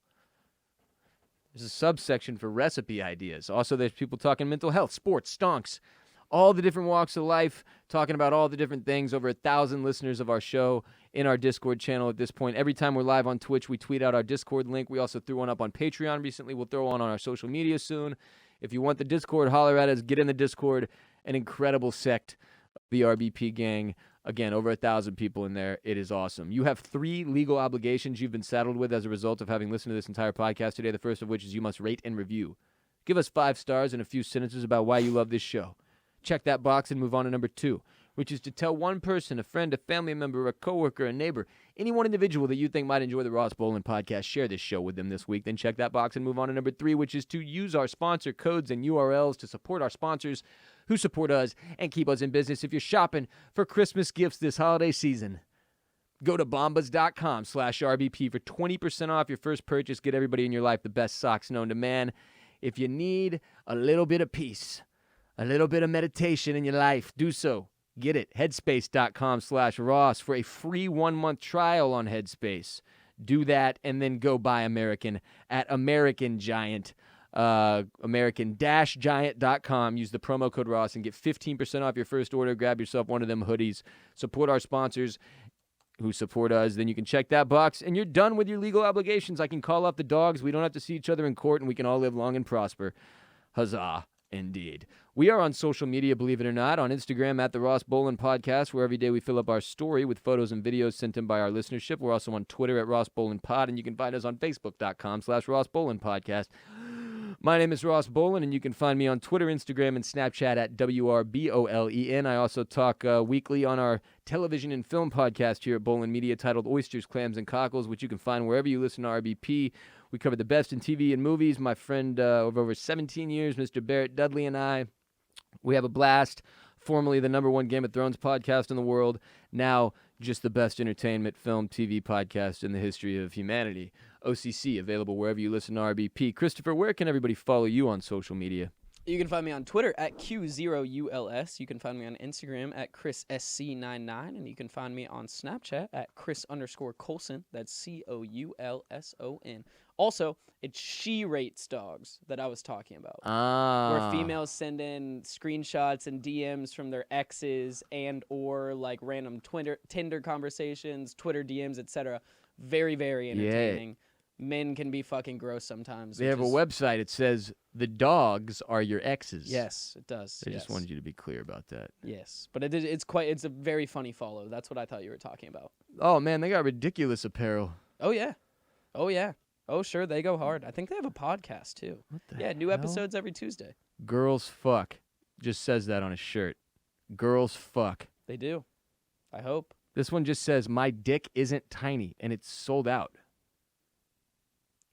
There's a subsection for recipe ideas. Also, there's people talking mental health, sports, stonks, all the different walks of life, talking about all the different things. Over 1,000 listeners of our show in our Discord channel at this point. Every time we're live on Twitch, we tweet out our Discord link. We also threw one up on Patreon recently. We'll throw one on our social media soon. If you want the Discord, holler at us. Get in the Discord. An incredible sect of the RBP gang. Again, over 1,000 people in there. It is awesome. You have 3 legal obligations you've been saddled with as a result of having listened to this entire podcast today, the first of which is you must rate and review. Give us 5 stars and a few sentences about why you love this show. Check that box and move on to number 2, which is to tell one person, a friend, a family member, a coworker, a neighbor, any one individual that you think might enjoy the Ross Bolen Podcast. Share this show with them this week. Then check that box and move on to number 3, which is to use our sponsor codes and URLs to support our sponsors who support us and keep us in business. If you're shopping for Christmas gifts this holiday season, go to bombas.com/RBP for 20% off your first purchase. Get everybody in your life the best socks known to man. If you need a little bit of peace, a little bit of meditation in your life, do so. Get it. Headspace.com/Ross for a free 1-month trial on Headspace. Do that and then go buy American at American Giant. American-Giant.com. Use the promo code Ross and get 15% off your first order. Grab yourself one of them hoodies. Support our sponsors who support us. Then you can check that box and you're done with your legal obligations. I can call up the dogs. We don't have to see each other in court and we can all live long and prosper. Huzzah. Indeed. We are on social media, believe it or not, on Instagram at the Ross Bolen Podcast, where every day we fill up our story with photos and videos sent in by our listenership. We're also on Twitter at Ross Bolen Pod, and you can find us on Facebook.com/Ross Bolen Podcast. My name is Ross Bolen, and you can find me on Twitter, Instagram, and Snapchat at WRBOLEN. I also talk weekly on our television and film podcast here at Bolen Media titled Oysters, Clams, and Cockles, which you can find wherever you listen to RBP. We cover the best in TV and movies. My friend of over 17 years, Mr. Barrett Dudley, and I, we have a blast. Formerly the #1 Game of Thrones podcast in the world. Now just the best entertainment, film, TV podcast in the history of humanity. OCC, available wherever you listen to RBP. Christopher, where can everybody follow you on social media? You can find me on Twitter at Q0ULS. You can find me on Instagram at ChrisSC99. And you can find me on Snapchat at Chris_Coulson. That's COULSON. Also, it's she rates dogs that I was talking about. Where females send in screenshots and DMs from their exes and or like random Tinder conversations, Twitter DMs, etc. Very, very entertaining. Yeah. Men can be fucking gross sometimes. They have a website. It says the dogs are your exes. Yes, it does. I just wanted you to be clear about that. Yes, but it's a very funny follow. That's what I thought you were talking about. Oh man, they got ridiculous apparel. Oh yeah. Oh sure, they go hard. I think they have a podcast too. What the new hell? episodes every Tuesday. Girls fuck. Just says that on a shirt. Girls fuck. They do. I hope. This one just says my dick isn't tiny and it's sold out.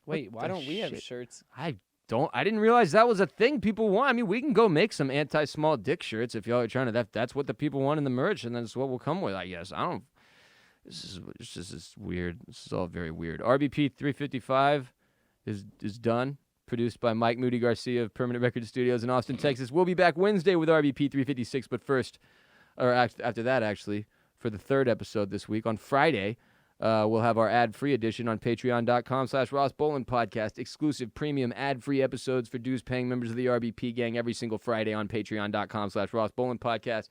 Wait, why don't we have shirts? I didn't realize that was a thing people want. I mean, we can go make some anti-small dick shirts if y'all are trying to. That's what the people want in the merch, and that's what we'll come with, I guess. This is weird. This is all very weird. RBP 355 is done. Produced by Mike Moody Garcia of Permanent Record Studios in Austin, Texas. We'll be back Wednesday with RBP 356, but first, or after that, actually, for the third episode this week on Friday. We'll have our ad-free edition on patreon.com/Ross Bolen Podcast. Exclusive premium ad-free episodes for dues-paying members of the RBP gang every single Friday on patreon.com/Ross Bolen Podcast.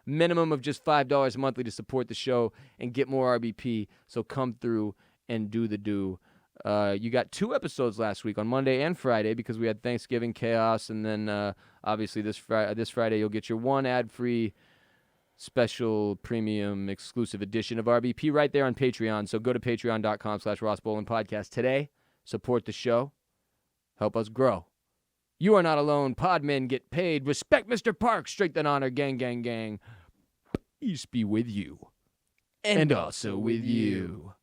Minimum of just $5 monthly to support the show and get more RBP. So come through and do the do. You got 2 episodes last week on Monday and Friday because we had Thanksgiving chaos. And then obviously this Friday you'll get your one ad-free special premium exclusive edition of RBP right there on Patreon. So go to patreon.com/Ross Bolen Podcast today. Support the show. Help us grow. You are not alone. Podmen get paid. Respect Mr. Park. Strength and honor. Gang, gang, gang. Peace be with you. And also with you.